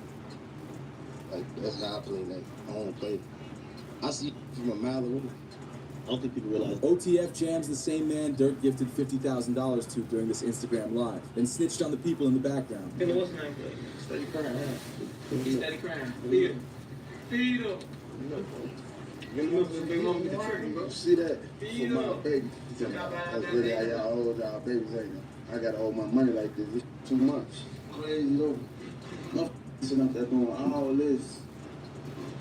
[SPEAKER 20] Like, that's how I play. Like, I don't play. I see from a mile away.
[SPEAKER 14] I don't think people realize.
[SPEAKER 6] OTF Jam's the same man Durk gifted $50,000 to during this Instagram live, then snitched on the people in the background.
[SPEAKER 10] What's the name? Steady crying, huh? Steady crying. Feed him.
[SPEAKER 9] See that? For my baby. That's really how y'all hold y'all babies, ain't it? I gotta hold my money like this. It's too much. Crazy though. No sitting up there doing all this.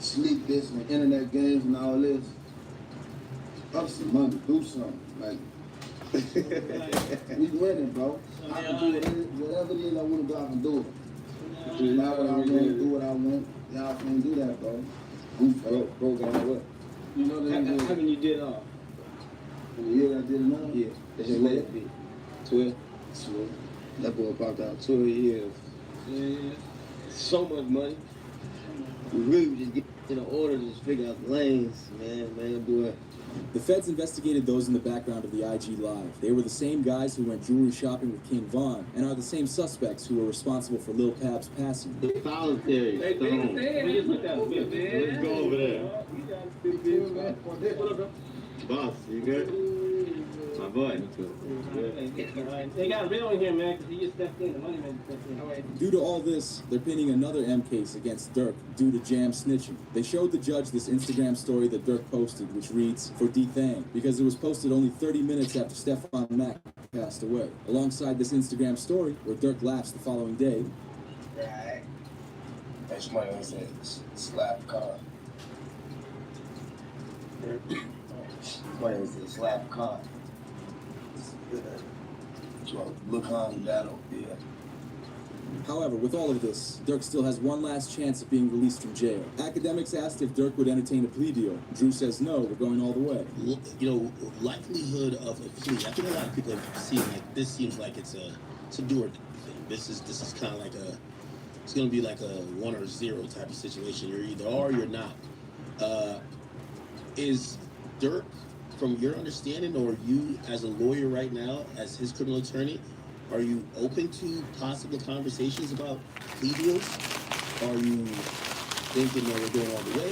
[SPEAKER 9] Sleep this and internet games and all this. Up some money, do something. Like, we winning, bro. I can do whatever it is I want to do, I can do it. Do not what I want, do what I want. Y'all can't do that, bro.
[SPEAKER 20] Bro, got what?
[SPEAKER 9] You know that.
[SPEAKER 20] How many you did
[SPEAKER 9] In the year I did it now?
[SPEAKER 20] Yeah. That's your last bit. 12. That boy popped out 12 years. Yeah. So much money. We really was just get in the order to just figure out the lanes, man, boy.
[SPEAKER 6] The feds investigated those in the background of the IG Live. They were the same guys who went jewelry shopping with King Von and are the same suspects who were responsible for Lil Pab's passing.
[SPEAKER 14] Voluntary. Let's go over there. Boss, you good? My boy.
[SPEAKER 15] They got real in here, man, because he just stepped in. The money man stepped in.
[SPEAKER 6] Due to all this, they're pinning another M case against Durk due to Jam snitching. They showed the judge this Instagram story that Durk posted, which reads, "For D-Thang," because it was posted only 30 minutes after Stephon Mack passed away. Alongside this Instagram story, where Durk laughs the following day.
[SPEAKER 16] Right. That's my own slap car. My own slap car. Look on that over there.
[SPEAKER 6] However, with all of this, Durk still has one last chance of being released from jail. Academics asked if Durk would entertain a plea deal. Drew says no, we're going all the way.
[SPEAKER 14] You know, likelihood of a plea. I think a lot of people have seen like this. Seems like it's a do or die thing. This is kind of like it's gonna be like a 1 or 0 type of situation. You're either are or you're not. Is Durk, from your understanding, or you as a lawyer right now, as his criminal attorney, are you open to possible conversations about plea deals? Are you thinking that we're going all the way?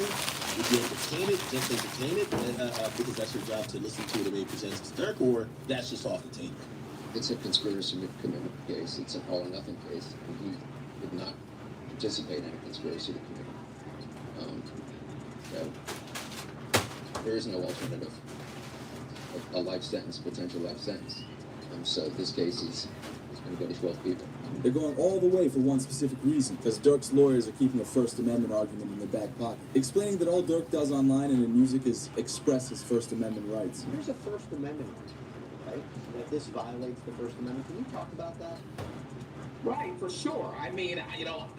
[SPEAKER 14] Would you entertain it, just entertain it, because that's your job to listen to it and maybe present it to Durk, or that's just off the table?
[SPEAKER 20] It's a conspiracy commitment case. It's an all or nothing case. He would not participate in a conspiracy to commit. There is no alternative. A life sentence, potential life sentence. So this case is going to go to 12 people.
[SPEAKER 6] They're going all the way for one specific reason, because Durk's lawyers are keeping a First Amendment argument in their back pocket, explaining that all Durk does online and in music is express his First Amendment rights.
[SPEAKER 21] There's a First Amendment right? That this violates the First Amendment. Can you talk about that?
[SPEAKER 22] Right, for sure. I mean,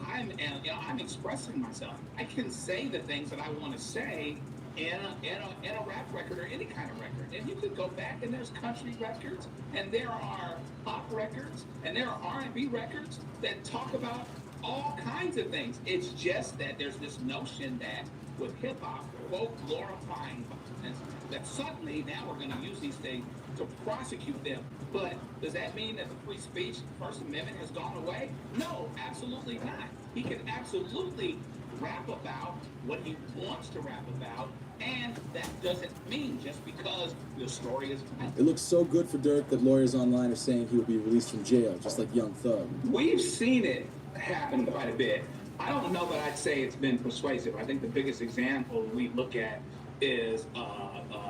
[SPEAKER 22] I'm expressing myself. I can say the things that I want to say in a rap record or any kind of record. And you could go back and there's country records and there are pop records and there are R&B records that talk about all kinds of things. It's just that there's this notion that with hip hop, quote, glorifying violence, that suddenly now we're going to use these things to prosecute them. But does that mean that the free speech First Amendment has gone away? No, absolutely not. He can absolutely rap about what he wants to rap about, and that doesn't mean just because the story is bad.
[SPEAKER 6] It looks so good for Durk that lawyers online are saying he will be released from jail, just like Young Thug.
[SPEAKER 22] We've seen it happen quite a bit. I don't know that I'd say it's been persuasive. I think the biggest example we look at is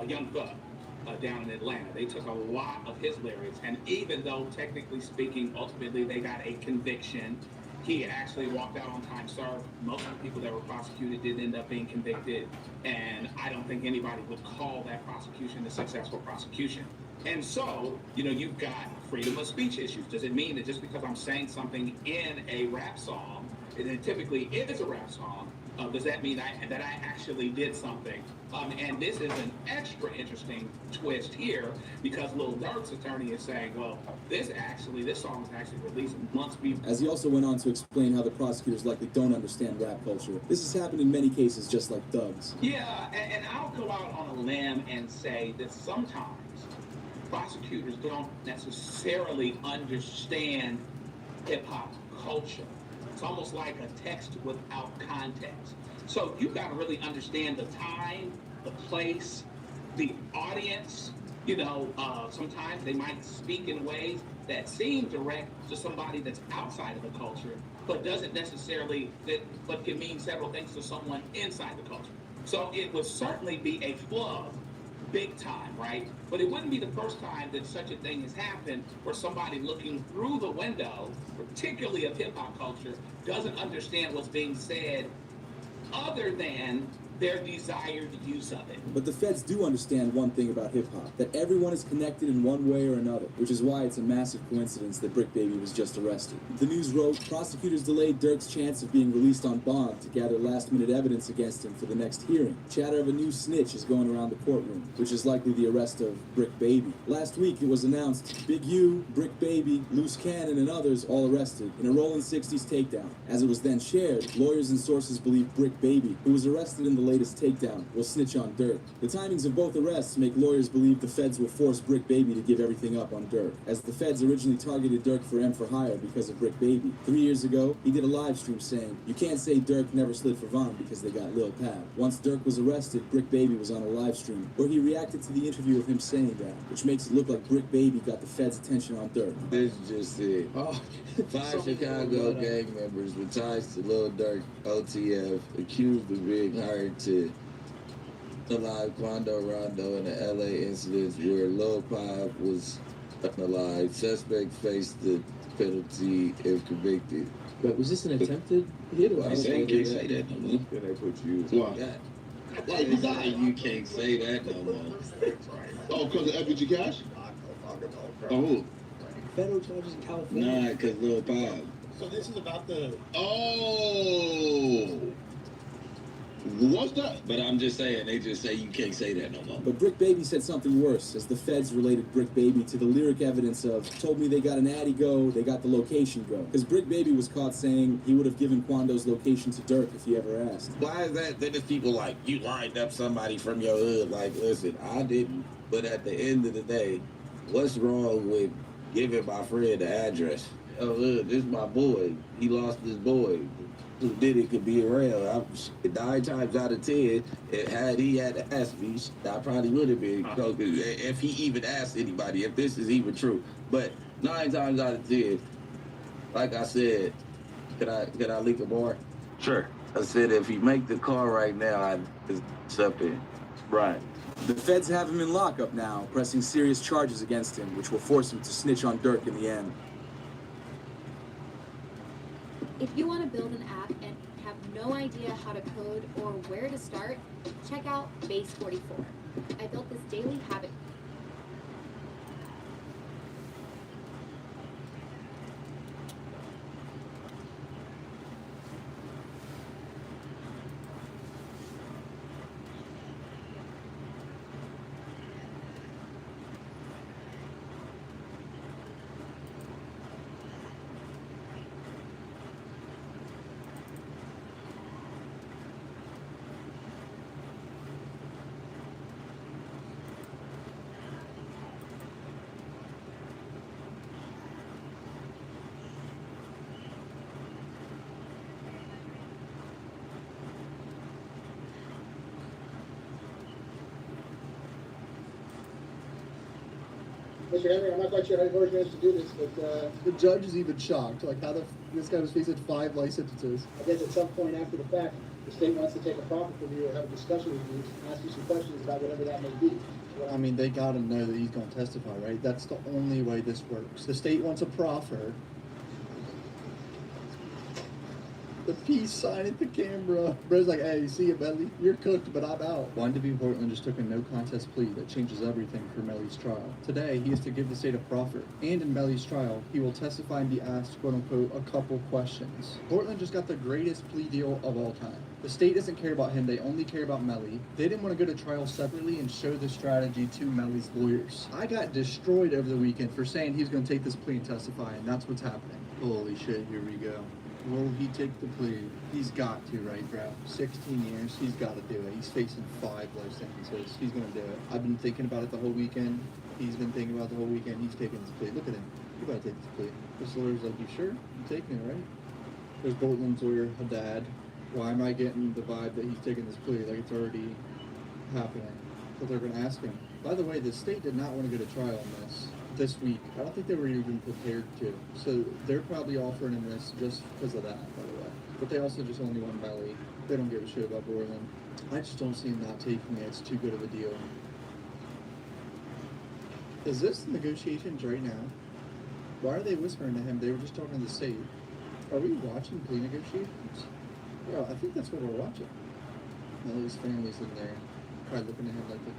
[SPEAKER 22] Young Thug down in Atlanta. They took a lot of his lyrics, and even though technically speaking, ultimately they got a conviction, He actually walked out on time served. Most of the people that were prosecuted did end up being convicted, and I don't think anybody would call that prosecution a successful prosecution. And so, you've got freedom of speech issues. Does it mean that just because I'm saying something in a rap song, and it typically is a rap song, does that mean that I actually did something? And this is an extra interesting twist here because Lil Durk's attorney is saying, well, this song was actually released months before.
[SPEAKER 6] As he also went on to explain how the prosecutors likely don't understand rap culture. This has happened in many cases, just like Thugs.
[SPEAKER 22] Yeah, and I'll go out on a limb and say that sometimes prosecutors don't necessarily understand hip-hop culture. It's almost like a text without context. So you've got to really understand the time, the place, the audience. Sometimes they might speak in ways that seem direct to somebody that's outside of the culture, but doesn't necessarily, but can mean several things to someone inside the culture. So it would certainly be a flub, big time, right? But it wouldn't be the first time that such a thing has happened where somebody looking through the window, particularly of hip-hop culture, doesn't understand what's being said other than their desired use of it.
[SPEAKER 6] But the feds do understand one thing about hip-hop, that everyone is connected in one way or another, which is why it's a massive coincidence that Brick Baby was just arrested. The news wrote, prosecutors delayed Durk's chance of being released on bond to gather last-minute evidence against him for the next hearing. Chatter of a new snitch is going around the courtroom, which is likely the arrest of Brick Baby. Last week, it was announced Big U, Brick Baby, Loose Cannon, and others all arrested in a rolling 60s takedown. As it was then shared, lawyers and sources believe Brick Baby, who was arrested in the latest takedown, will snitch on Durk. The timings of both arrests make lawyers believe the feds will force Brick Baby to give everything up on Durk, as the feds originally targeted Durk for M for Hire because of Brick Baby. 3 years ago, he did a live stream saying, "You can't say Durk never slid for Von because they got Lil Pab." Once Durk was arrested, Brick Baby was on a live stream where he reacted to the interview of him saying that, which makes it look like Brick Baby got the feds' attention on Durk.
[SPEAKER 1] This is just it. 5 Chicago gang members with ties to Lil Durk, OTF, accused of being hired to alive Quando Rondo in the LA incidents where Lil Pab was unalive. Suspect faced the penalty if convicted.
[SPEAKER 4] But was this an attempted hit? Or
[SPEAKER 1] I say you can't say that no more.
[SPEAKER 9] Then they put you.
[SPEAKER 1] Why? Why you can't say that no more?
[SPEAKER 14] Oh, because of FBG Cash? Oh.
[SPEAKER 10] Federal charges in California.
[SPEAKER 1] Nah, because Lil Pab.
[SPEAKER 21] So this is about the...
[SPEAKER 14] Oh. What's that?
[SPEAKER 1] But I'm just saying, they just say you can't say that no more.
[SPEAKER 6] But Brick Baby said something worse, as the feds related Brick Baby to the lyric evidence of, told me they got an addy go, they got the location go. Because Brick Baby was caught saying he would have given Quando's location to Durk if he ever asked.
[SPEAKER 1] Why is that? Then there's people like, you lined up somebody from your hood. Like, listen, I didn't. But at the end of the day, what's wrong with giving my friend the address? Oh, look, this is my boy. He lost his boy. Who did it could be around. 9 times out of 10, had he had to ask me, I probably would have been. If he even asked anybody, if this is even true. But 9 times out of 10, like I said, can I leak a more? Sure. I said if he make the call right now, I'd something. Right.
[SPEAKER 6] The feds have him in lockup now, pressing serious charges against him, which will force him to snitch on Durk in the end.
[SPEAKER 3] If you want to build an app and have no idea how to code or where to start, check out Base 44. I built this daily habit.
[SPEAKER 23] Mr. Henry, I'm not quite sure how your managed to do this, but
[SPEAKER 4] The judge is even shocked. Like, how this guy was facing 5 life sentences.
[SPEAKER 23] I guess at some point after the fact, the state wants to take a profit from you or have a discussion with you, ask you some questions about whatever that may be.
[SPEAKER 4] I mean, they gotta know that he's gonna testify, right? That's the only way this works. The state wants a proffer.
[SPEAKER 5] The peace sign at the camera. Bro's like, hey, see you, Melley. You're cooked, but I'm out.
[SPEAKER 4] YNW Portland just took a no contest plea that changes everything for Melley's trial. Today, he is to give the state a proffer, and in Melley's trial, he will testify and be asked, quote-unquote, a couple questions. Portland just got the greatest plea deal of all time. The state doesn't care about him, they only care about Melley. They didn't want to go to trial separately and show the strategy to Melley's lawyers. I got destroyed over the weekend for saying he's going to take this plea and testify, and that's what's happening. Holy shit, here we go. Will he take the plea? He's got to, right, bro? 16 years, he's got to do it. He's facing 5 life sentences. He's going to do it. I've been thinking about it the whole weekend. He's been thinking about it the whole weekend. He's taking this plea. Look at him. You got to take this plea. This lawyer's like, you sure? I'm taking it, right? There's Portland's lawyer, Haddad. Why am I getting the vibe that he's taking this plea? Like it's already happening. But they're going to ask him. By the way, the state did not want to go to trial on this week. I don't think they were even prepared to. So they're probably offering him this just because of that, by the way. But they also just only want Melley. They don't give a shit about Portland. I just don't see him not taking it. It's too good of a deal. Is this negotiations right now? Why are they whispering to him? They were just talking to the state. Are we watching plea negotiations? Yeah, I think that's what we're watching. Melley's family's in there, probably looking at him like that.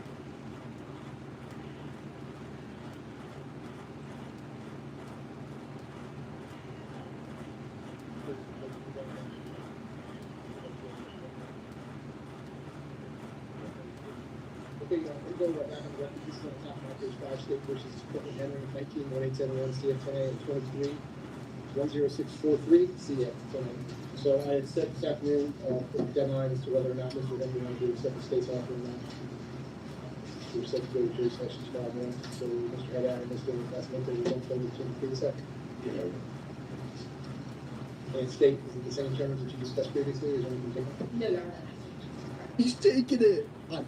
[SPEAKER 23] Okay, we'll go back on the record. This is on top of my page 5 state versus Courtney Henry, 19-1871 CF10A and 23-10643 CF10A. So I had said this afternoon for the deadline as to whether or not Mr. Henry wanted to accept the state's offer or not. We were set to go to jury sessions tomorrow morning. So Mr. Haddad and Mr. Nascimento will go forward to the second. And state, is it the same terms that you discussed previously, or is there anything different?
[SPEAKER 11] No.
[SPEAKER 5] He's taking it. I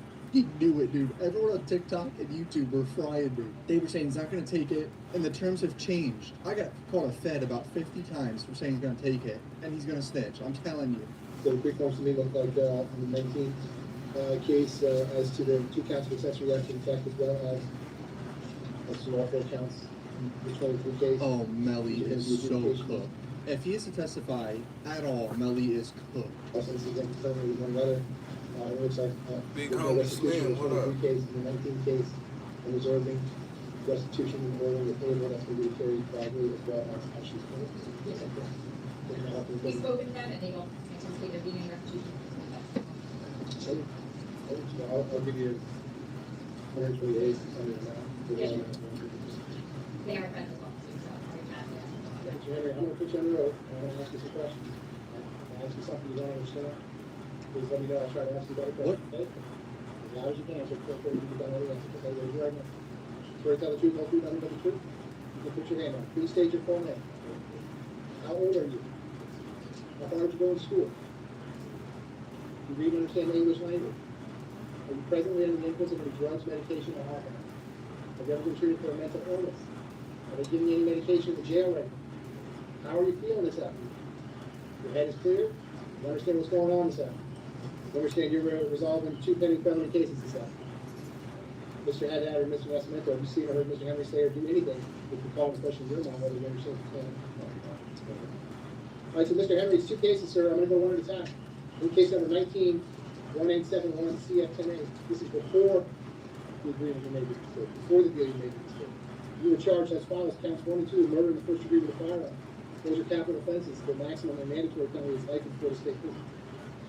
[SPEAKER 5] knew it, dude. Everyone on TikTok and YouTube were frying me. They were saying he's not going to take it, and the terms have changed. I got called a fed about 50 times for saying he's going to take it, and he's going to snitch. I'm telling you.
[SPEAKER 23] So the pre-forms to me look like on the 19th case as to the 2 counts of accessory after the fact as well as to all 4 counts in the 23 case.
[SPEAKER 5] Oh, Melley is so cooked. If he is to testify at all, Melley is cooked.
[SPEAKER 23] Also, this is confirmed with one letter. It looks like
[SPEAKER 2] Big
[SPEAKER 23] no
[SPEAKER 2] homie
[SPEAKER 23] restitution
[SPEAKER 2] Slim,
[SPEAKER 23] in the
[SPEAKER 2] what
[SPEAKER 23] 23 case, in the 19th case, and reserving restitution in the order of the table. That's going to be carried by me as well as she's going to.
[SPEAKER 7] We spoke with them and they don't anticipate there being a restitution.
[SPEAKER 23] I'll give you 128 under that.
[SPEAKER 7] They are friends as well, too, so I'm
[SPEAKER 23] Henry, I'm going to put you on the road, and I'm going to ask you some questions. I'll ask you something you don't understand. Please let me know. I'll try to ask you better questions, okay? As loud as you can, so feel free to be done anyway. Okay, raise your right hand. Swear to tell the truth, whole truth, nothing but the truth. You can put your hand on. Please state your full name. How old are you? How far did you go in school? Do you read and understand the English language? Are you presently under the influence of any drugs, medication, or alcohol? Have you ever been treated for a mental illness? Are they giving you any medication in the jail right now? How are you feeling this afternoon? Your head is clear? You understand what's going on this afternoon? You understand you're resolving 2 pending felony cases this afternoon? Mr. Haddad or Mr. Nascimento, have you seen or heard Mr. Henry say or do anything that could call into question your mind whether you understand what's going on? All right, so Mr. Henry, it's 2 cases, sir. I'm going to go one at a time. In case number 19-1871 CF10A. This is before the agreement you made with the state, before the deal you made with the state. You were charged as follows: counts 1 and 2, murder in the first degree with a firearm. Those are capital offenses. The maximum and mandatory penalty is life in Florida State Prison.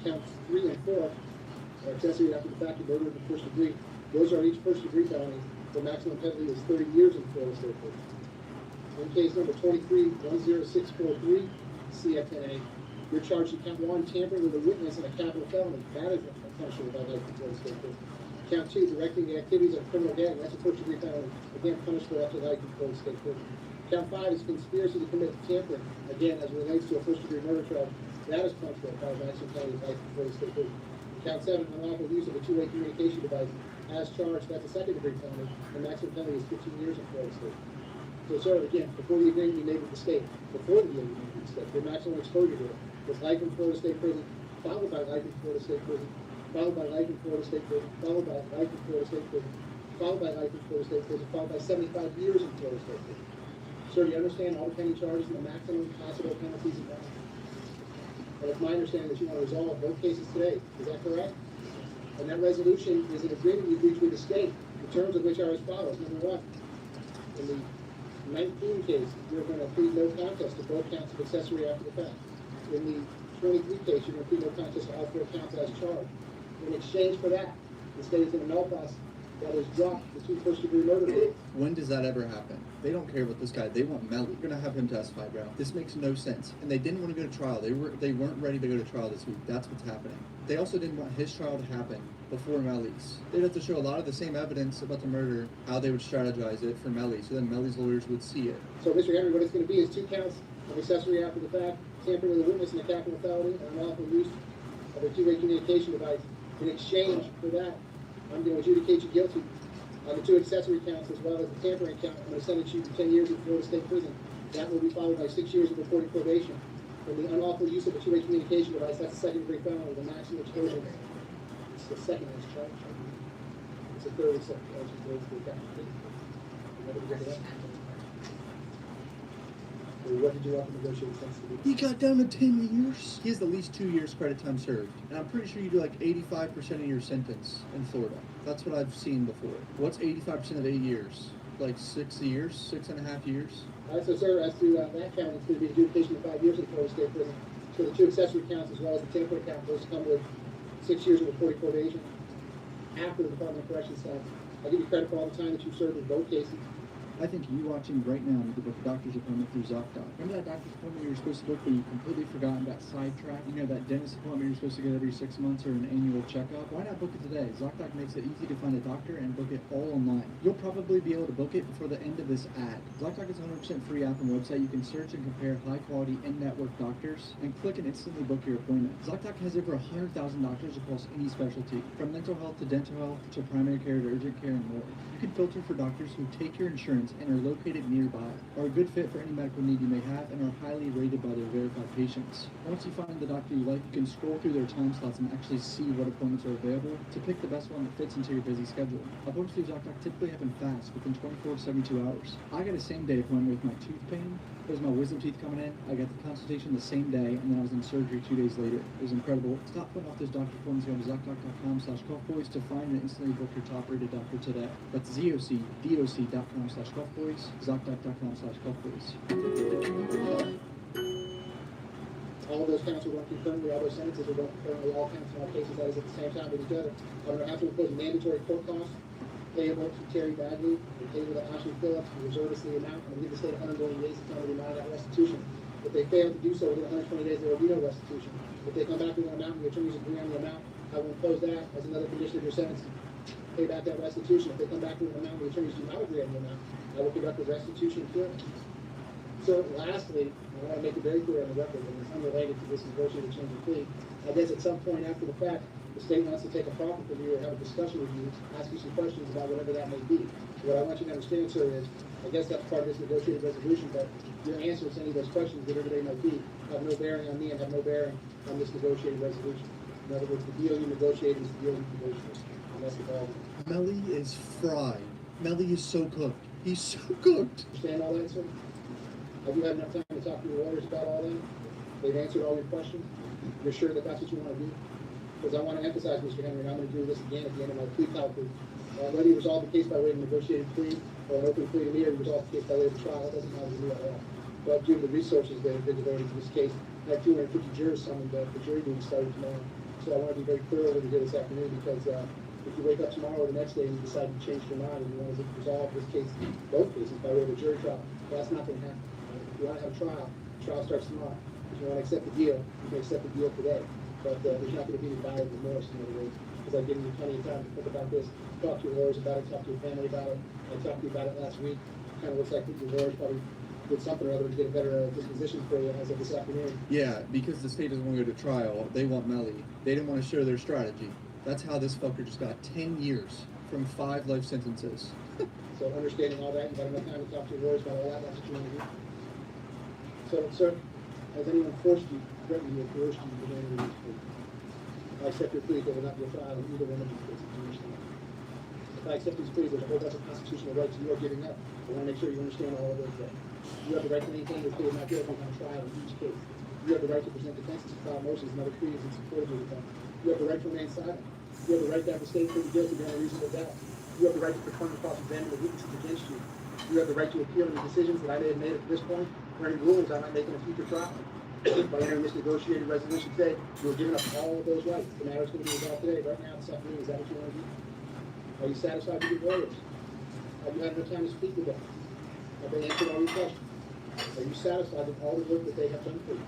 [SPEAKER 23] Counts 3 and 4 are accessory after the fact of murder in the first degree. Those are each first degree felonies. The maximum penalty is 30 years in Florida State Prison. In case number 23-10643 CF10A, you're charged in count 1, tampering with a witness in a capital felony. That is a punishable by life in Florida State Prison. Count 2, directing the activities of a criminal gang. That's a first degree felony. Again, punishable up to life in Florida State Prison. Count 5 is conspiracy to commit tampering. Again, as it relates to a first degree murder charge, that is punishable by maximum penalty of life in Florida State Prison. Count 7, unlawful use of a 2-way communication device. As charged, that's a second degree felony. The maximum penalty is 15 years in Florida State. So, sir, again, before the agreement you made with the state, before the deal you made with the state, your maximum exposure to it was life in Florida State Prison, followed by life in Florida State Prison, followed by life in Florida State Prison, followed by life in Florida State Prison, followed by life in Florida State Prison, followed by 75 years in Florida State Prison. Sir, do you understand all the pending charges and the maximum possible penalties involved? But it's my understanding that you want to resolve both cases today. Is that correct? And that resolution is an agreement you reached with the state, the terms of which are as follows. Number one, in the 19 case, you're going to plead no contest to both counts of accessory after the fact. In the 23 case, you're going to plead no contest to all 4 counts as charged. In exchange for that, the state is going to nullify that is dropped the 2 first-degree murder cases.
[SPEAKER 5] When does that ever happen? They don't care about this guy. They want Melley. They're gonna have him testify, bro. This makes no sense. And they didn't want to go to trial. They weren't ready to go to trial this week. That's what's happening. They also didn't want his trial to happen before Melley's. They'd have to show a lot of the same evidence about the murder, how they would strategize it for Melley, so then Melley's lawyers would see it.
[SPEAKER 23] So, Mr. Henry, what it's going to be is 2 counts of accessory after the fact, tampering with a witness in a capital felony, and unlawful use of a two-way communication device. In exchange for that, I'm going to adjudicate you guilty on the 2 accessory counts as well as the tampering count. I'm going to sentence you to 10 years in Florida State Prison. That will be followed by 6 years of reported probation. For the unlawful use of a two-way communication device, that's a second-degree felony with a maximum exposure. It's the second that's charged. It's a third except what did you want to negotiate since the
[SPEAKER 5] He got down to 10 years. He has at least 2 years credit time served. And I'm pretty sure you do like 85% of your sentence in Florida. That's what I've seen before. What's 85% of 8 years? Like 6 years? 6.5 years?
[SPEAKER 23] All right, so sir, as to that count, it's going to be adjudication of 5 years in Florida State Prison. So the 2 accessory counts as well as the tampering count, those come with 6 years of reported probation after the Department of Corrections sentence. I'll give you credit for all the time that you've served in both cases.
[SPEAKER 5] I think you watching right now need to book a doctor's appointment through ZocDoc. Remember that doctor's appointment you were supposed to book but you completely forgot and got sidetracked? You know that dentist appointment you're supposed to get every 6 months or an annual checkup? Why not book it today? ZocDoc makes it easy to find a doctor and book it all online. You'll probably be able to book it before the end of this ad. ZocDoc is a 100% free app and website. You can search and compare high-quality in-network doctors and click and instantly book your appointment. ZocDoc has over 100,000 doctors across any specialty, from mental health to dental health to primary care to urgent care and more. You can filter for doctors who take your insurance and are located nearby, are a good fit for any medical need you may have, and are highly rated by their verified patients. Once you find the doctor you like, you can scroll through their time slots and actually see what appointments are available to pick the best one that fits into your busy schedule. Appointments through ZocDoc typically happen fast, within 24 to 72 hours. I got a same-day appointment with my tooth pain. It was my wisdom teeth coming in. I got the consultation the same day, and then I was in surgery 2 days later. It was incredible. Stop putting off those doctor appointments. Go to ZocDoc.com/cough-boys to find and instantly book your top-rated doctor today. That's ZocDoc.com/cough-boys, ZocDoc.com/cough-boys.
[SPEAKER 23] All of those counts are going concurrently, all those sentences are going concurrently, all counts in all cases, that is at the same time with each other. I'm going to have to impose mandatory court costs payable to Terry Bagley, and payable to Ashley Phillips, and reservists the amount, and give the state 120 days to come to the amount of that restitution. If they fail to do so within 120 days, there will be no restitution. If they come back with an amount and the attorneys agree on the amount, I will impose that as another condition of your sentence. Pay back that restitution. If they come back with an amount and the attorneys do not agree on the amount, I will conduct a restitution hearing. So lastly, I want to make it very clear on the record, and it's unrelated to this negotiated change of plea. I guess at some point after the fact, the state wants to take a proffer from you or have a discussion with you, ask you some questions about whatever that may be. What I want you to understand, sir, is I guess that's part of this negotiated resolution, but your answers to any of those questions, whatever they might be, have no bearing on me and have no bearing on this negotiated resolution. In other words, the deal you negotiated is the deal you negotiated. And that's the ball.
[SPEAKER 5] Melley is fried. Melley is so cooked. He's so cooked.
[SPEAKER 23] Understand all that, sir? Have you had enough time to talk to your lawyers about all that? They've answered all your questions? You're sure that that's what you want to do? Because I want to emphasize, Mr. Henry, and I'm going to do this again at the end of my plea colloquy. Whether you resolve the case by way of a negotiated plea or an open plea to me, or you resolve the case by way of a trial, it doesn't matter to me at all. But due to the resources that have been devoted to this case, I have 250 jurors summoned the jury being started tomorrow. So I want to be very clear over here this afternoon, because if you wake up tomorrow or the next day and you decide to change your mind and you want to resolve this case, both cases, by way of a jury trial, well, that's not going to happen. If you want to have a trial, the trial starts tomorrow. If you want to accept the deal, you can accept the deal today. But there's not going to be any buyer remorse, in other words, because I've given you plenty of time to think about this, talk to your lawyers about it, talk to your family about it. I talked to you about it last week. It kind of looks like your lawyers probably did something or other to get a better disposition for you as of this afternoon.
[SPEAKER 5] Yeah, because the state doesn't want to go to trial, they want Melley. They didn't want to share their strategy. That's how this fucker just got 10 years from 5 life sentences.
[SPEAKER 23] So understanding all that, you got enough time to talk to your lawyers about all that, that's what you want to do. So, sir, has anyone forced you, threatened you, or coerced you to enter into this plea? I accept your plea, there will not be a trial in either one of these cases. You understand? If I accept these pleas, there's a whole bunch of constitutional rights you are giving up. I want to make sure you understand all of those things. You have the right to maintain your plea of not guilty on trial in each case. You have the right to present defenses to file motions and other pleas in support of your defense. You have the right to remain silent. You have the right to have the state plead guilty beyond a reasonable doubt. You have the right to confront and cross-examine the witnesses against you. You have the right to appeal any decisions that I may have made at this point, or any rulings I might make in a future trial. By entering this negotiated resolution today, you are giving up all of those rights. The matter is going to be resolved today, right now, this afternoon. Is that what you want to do? Are you satisfied with your lawyers? Have you had enough time to speak with them? Have they answered all your questions? Are you satisfied with all the work that they have done for you?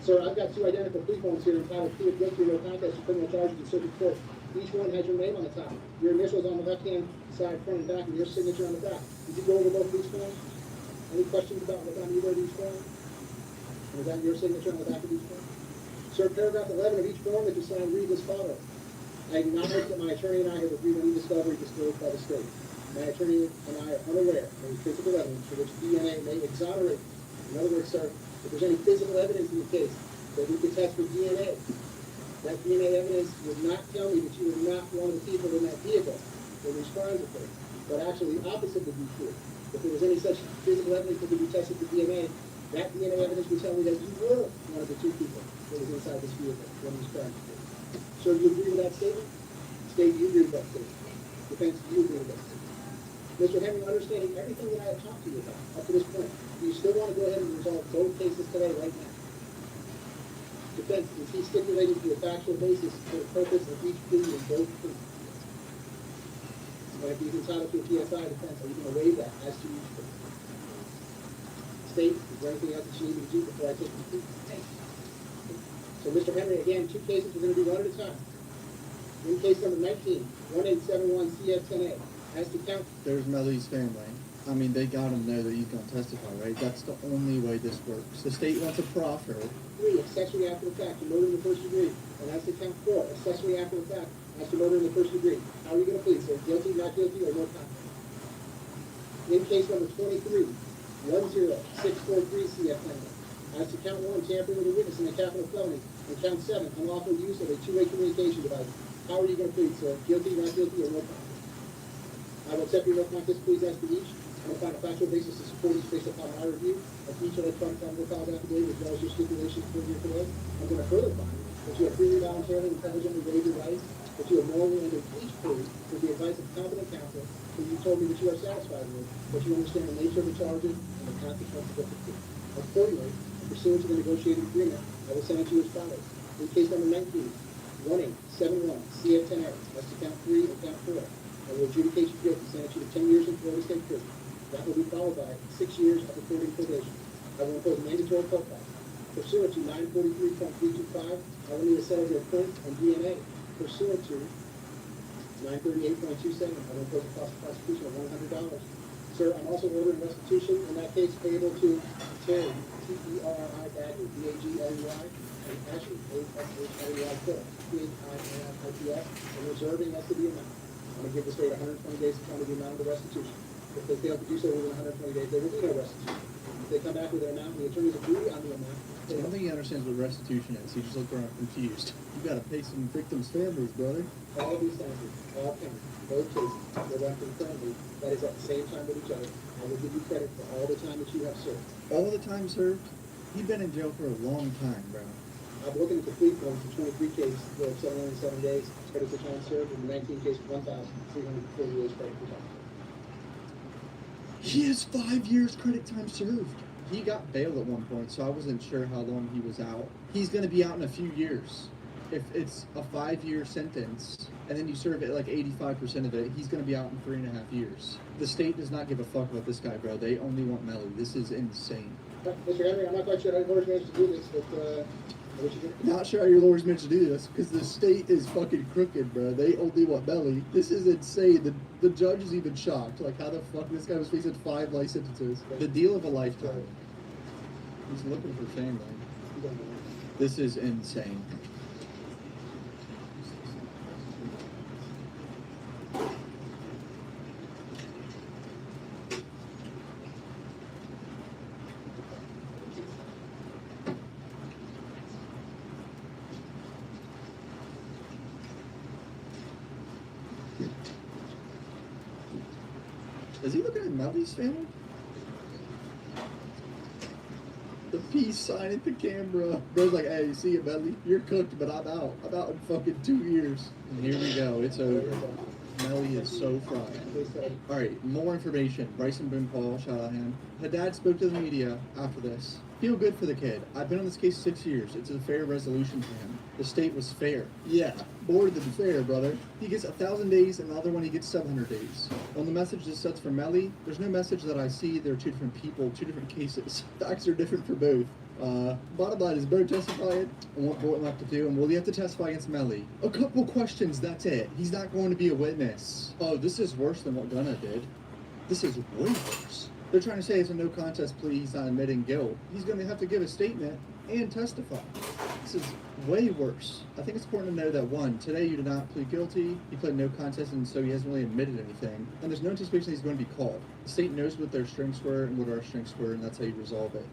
[SPEAKER 23] Sir, I've got two identical plea forms here entitled plea of guilty or no contest to criminal charges in circuit court. Each one has your name on the top. Your initials on the left-hand side, front and back, and your signature on the back. Did you go over both of these forms? Any questions about what's on either of these forms? And is that your signature on the back of each form? Sir, paragraph 11 of each form that you signed reads as follows. I acknowledge that my attorney and I have reviewed any discovery disclosed by the state. My attorney and I are unaware of any physical evidence for which DNA may exonerate. In other words, sir, if there's any physical evidence in the case that we could test for DNA, that DNA evidence would not tell me that you were not one of the people in that vehicle when these crimes occurred. But actually, the opposite would be true. If there was any such physical evidence that could be tested for DNA, that DNA evidence would tell me that you were one of the two people that was inside this vehicle when these crimes occurred. So do you agree with that statement? State, do you agree with that statement? Defense, do you agree with that statement? Mr. Henry, understanding everything that I have talked to you about up to this point, do you still want to go ahead and resolve both cases today, right now? Defense, is he stipulating to a factual basis for the purpose of each plea in both pleas? And if he's entitled to a PSI defense, are you going to waive that as to each plea? State, is there anything else that you need me to do before I take the plea? So, Mr. Henry, again, two cases we're going to do one at a time. In case number 19, 1871 CF10A, as to count.
[SPEAKER 5] There's Melley's family. I mean, they gotta know that he's gonna testify, right? That's the only way this works. The state wants a proffer.
[SPEAKER 23] 3, accessory after the fact to murder in the first degree. And as to count 4, accessory after the fact as to murder in the first degree. How are you going to plead, sir? Guilty, not guilty, or no contest? In case number 23, 10643 CF10A. As to count 1, tampering with a witness in a capital felony. And count 7, unlawful use of a two-way communication device. How are you going to plead, sir? Guilty, not guilty, or no contest? I will accept your no contest pleas as to each. I'm going to find a factual basis to support each based upon my review of each electronic probable cause affidavit as well as your stipulations for your today. I'm going to further find that you have freely, voluntarily, and intelligently waived your rights, that you have morally entered each plea with the advice of competent counsel, who you told me that you are satisfied with, that you understand the nature of the charges and the consequences of the plea. Accordingly, pursuant to the negotiated agreement, I will send it to you as follows. In case number 19, 1871 CF10A, as to count 3 and count 4. I will adjudicate you guilty, sentence you to 10 years in Florida State Prison. That will be followed by 6 years of affording probation. I will impose mandatory court costs. Pursuant to 943.325, I will need a set of your print and DNA. Pursuant to 938.27, I will impose a cost of prosecution of $100. Sir, I'm also ordering restitution in that case payable to Terry, T-E-R-R-I, Baggy, B-A-G-L-E-Y, and Ashley, A-S-H-L-E-Y, Phil, P-H-I-N-I-P-S, and reserving as to the amount. I'm going to give the state 120 days to come to the amount of the restitution. If they fail to do so within 120 days, there will be no restitution. If they come back with an amount, the attorneys agree on the amount.
[SPEAKER 5] I don't think he understands what restitution is. He just looked around confused. You gotta pay some victims' families, brother.
[SPEAKER 23] All of these sentences, all counts, both cases, were run concurrently. That is at the same time with each other. I will give you credit for all the time that you have served.
[SPEAKER 5] All the time served? He's been in jail for a long time, bro.
[SPEAKER 23] I'm looking at the plea forms, the 23 case, the 707 days, credit for time served, and the 19 case, 1,340 days credit for time served.
[SPEAKER 5] He has 5 years credit time served. He got bail at one point, so I wasn't sure how long he was out. He's gonna be out in a few years. If it's a 5-year sentence, and then you serve it like 85% of it, he's gonna be out in 3.5 years. The state does not give a fuck about this guy, bro. They only want Melley. This is insane.
[SPEAKER 23] Mr. Henry, I'm not quite sure how the lawyers managed to do this, but what you do?
[SPEAKER 5] Not sure how your lawyers managed to do this, because the state is fucking crooked, bro. They only want Melley. This is insane. The judge is even shocked. Like, how the fuck this guy was facing 5 life sentences? The deal of a lifetime. He's looking for family. This is insane. Is he looking at Melley's family? The peace sign at the camera. Bro's like, hey, you see it, Melley? You're cooked, but I'm out. I'm out in fucking 2 years. And here we go. It's over. Melley is so fried. Alright, more information. Bryson Boone Paul, shout out him. Haddad spoke to the media after this. Feel good for the kid. I've been on this case 6 years. It's a fair resolution for him. The state was fair. Yeah, more than fair, brother. He gets 1,000 days, and the other one he gets 700 days. On the message this sets for Melley, there's no message that I see. They're two different people, two different cases. Facts are different for both. Bottom line is Bro testifying on what Borton left to do, and will he have to testify against Melley? A couple questions, that's it. He's not going to be a witness. Oh, this is worse than what Gunna did. This is way worse. They're trying to say it's a no contest plea, he's not admitting guilt. He's going to have to give a statement and testify. This is way worse. I think it's important to know that, one, today you did not plead guilty, he pled no contest, and so he hasn't really admitted anything. And there's no anticipation he's going to be called. The state knows what their strengths were and what our strengths were, and that's how you resolve it.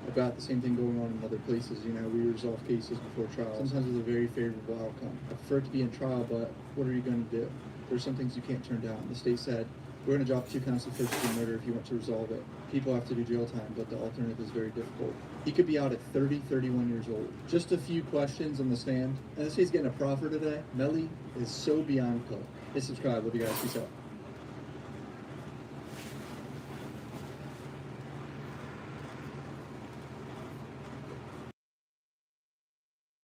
[SPEAKER 5] I've got the same thing going on in other places. You know, we resolve cases before trial. Sometimes with a very favorable outcome. I prefer it to be in trial, but what are you going to do? There's some things you can't turn down. The state said, we're going to drop 2 counts of first-degree murder if you want to resolve it. People have to do jail time, but the alternative is very difficult. He could be out at 30, 31 years old. Just a few questions on the stand. And this he's getting a proffer today. Melley is so beyond cooked. Hit subscribe. Love you guys. Peace out.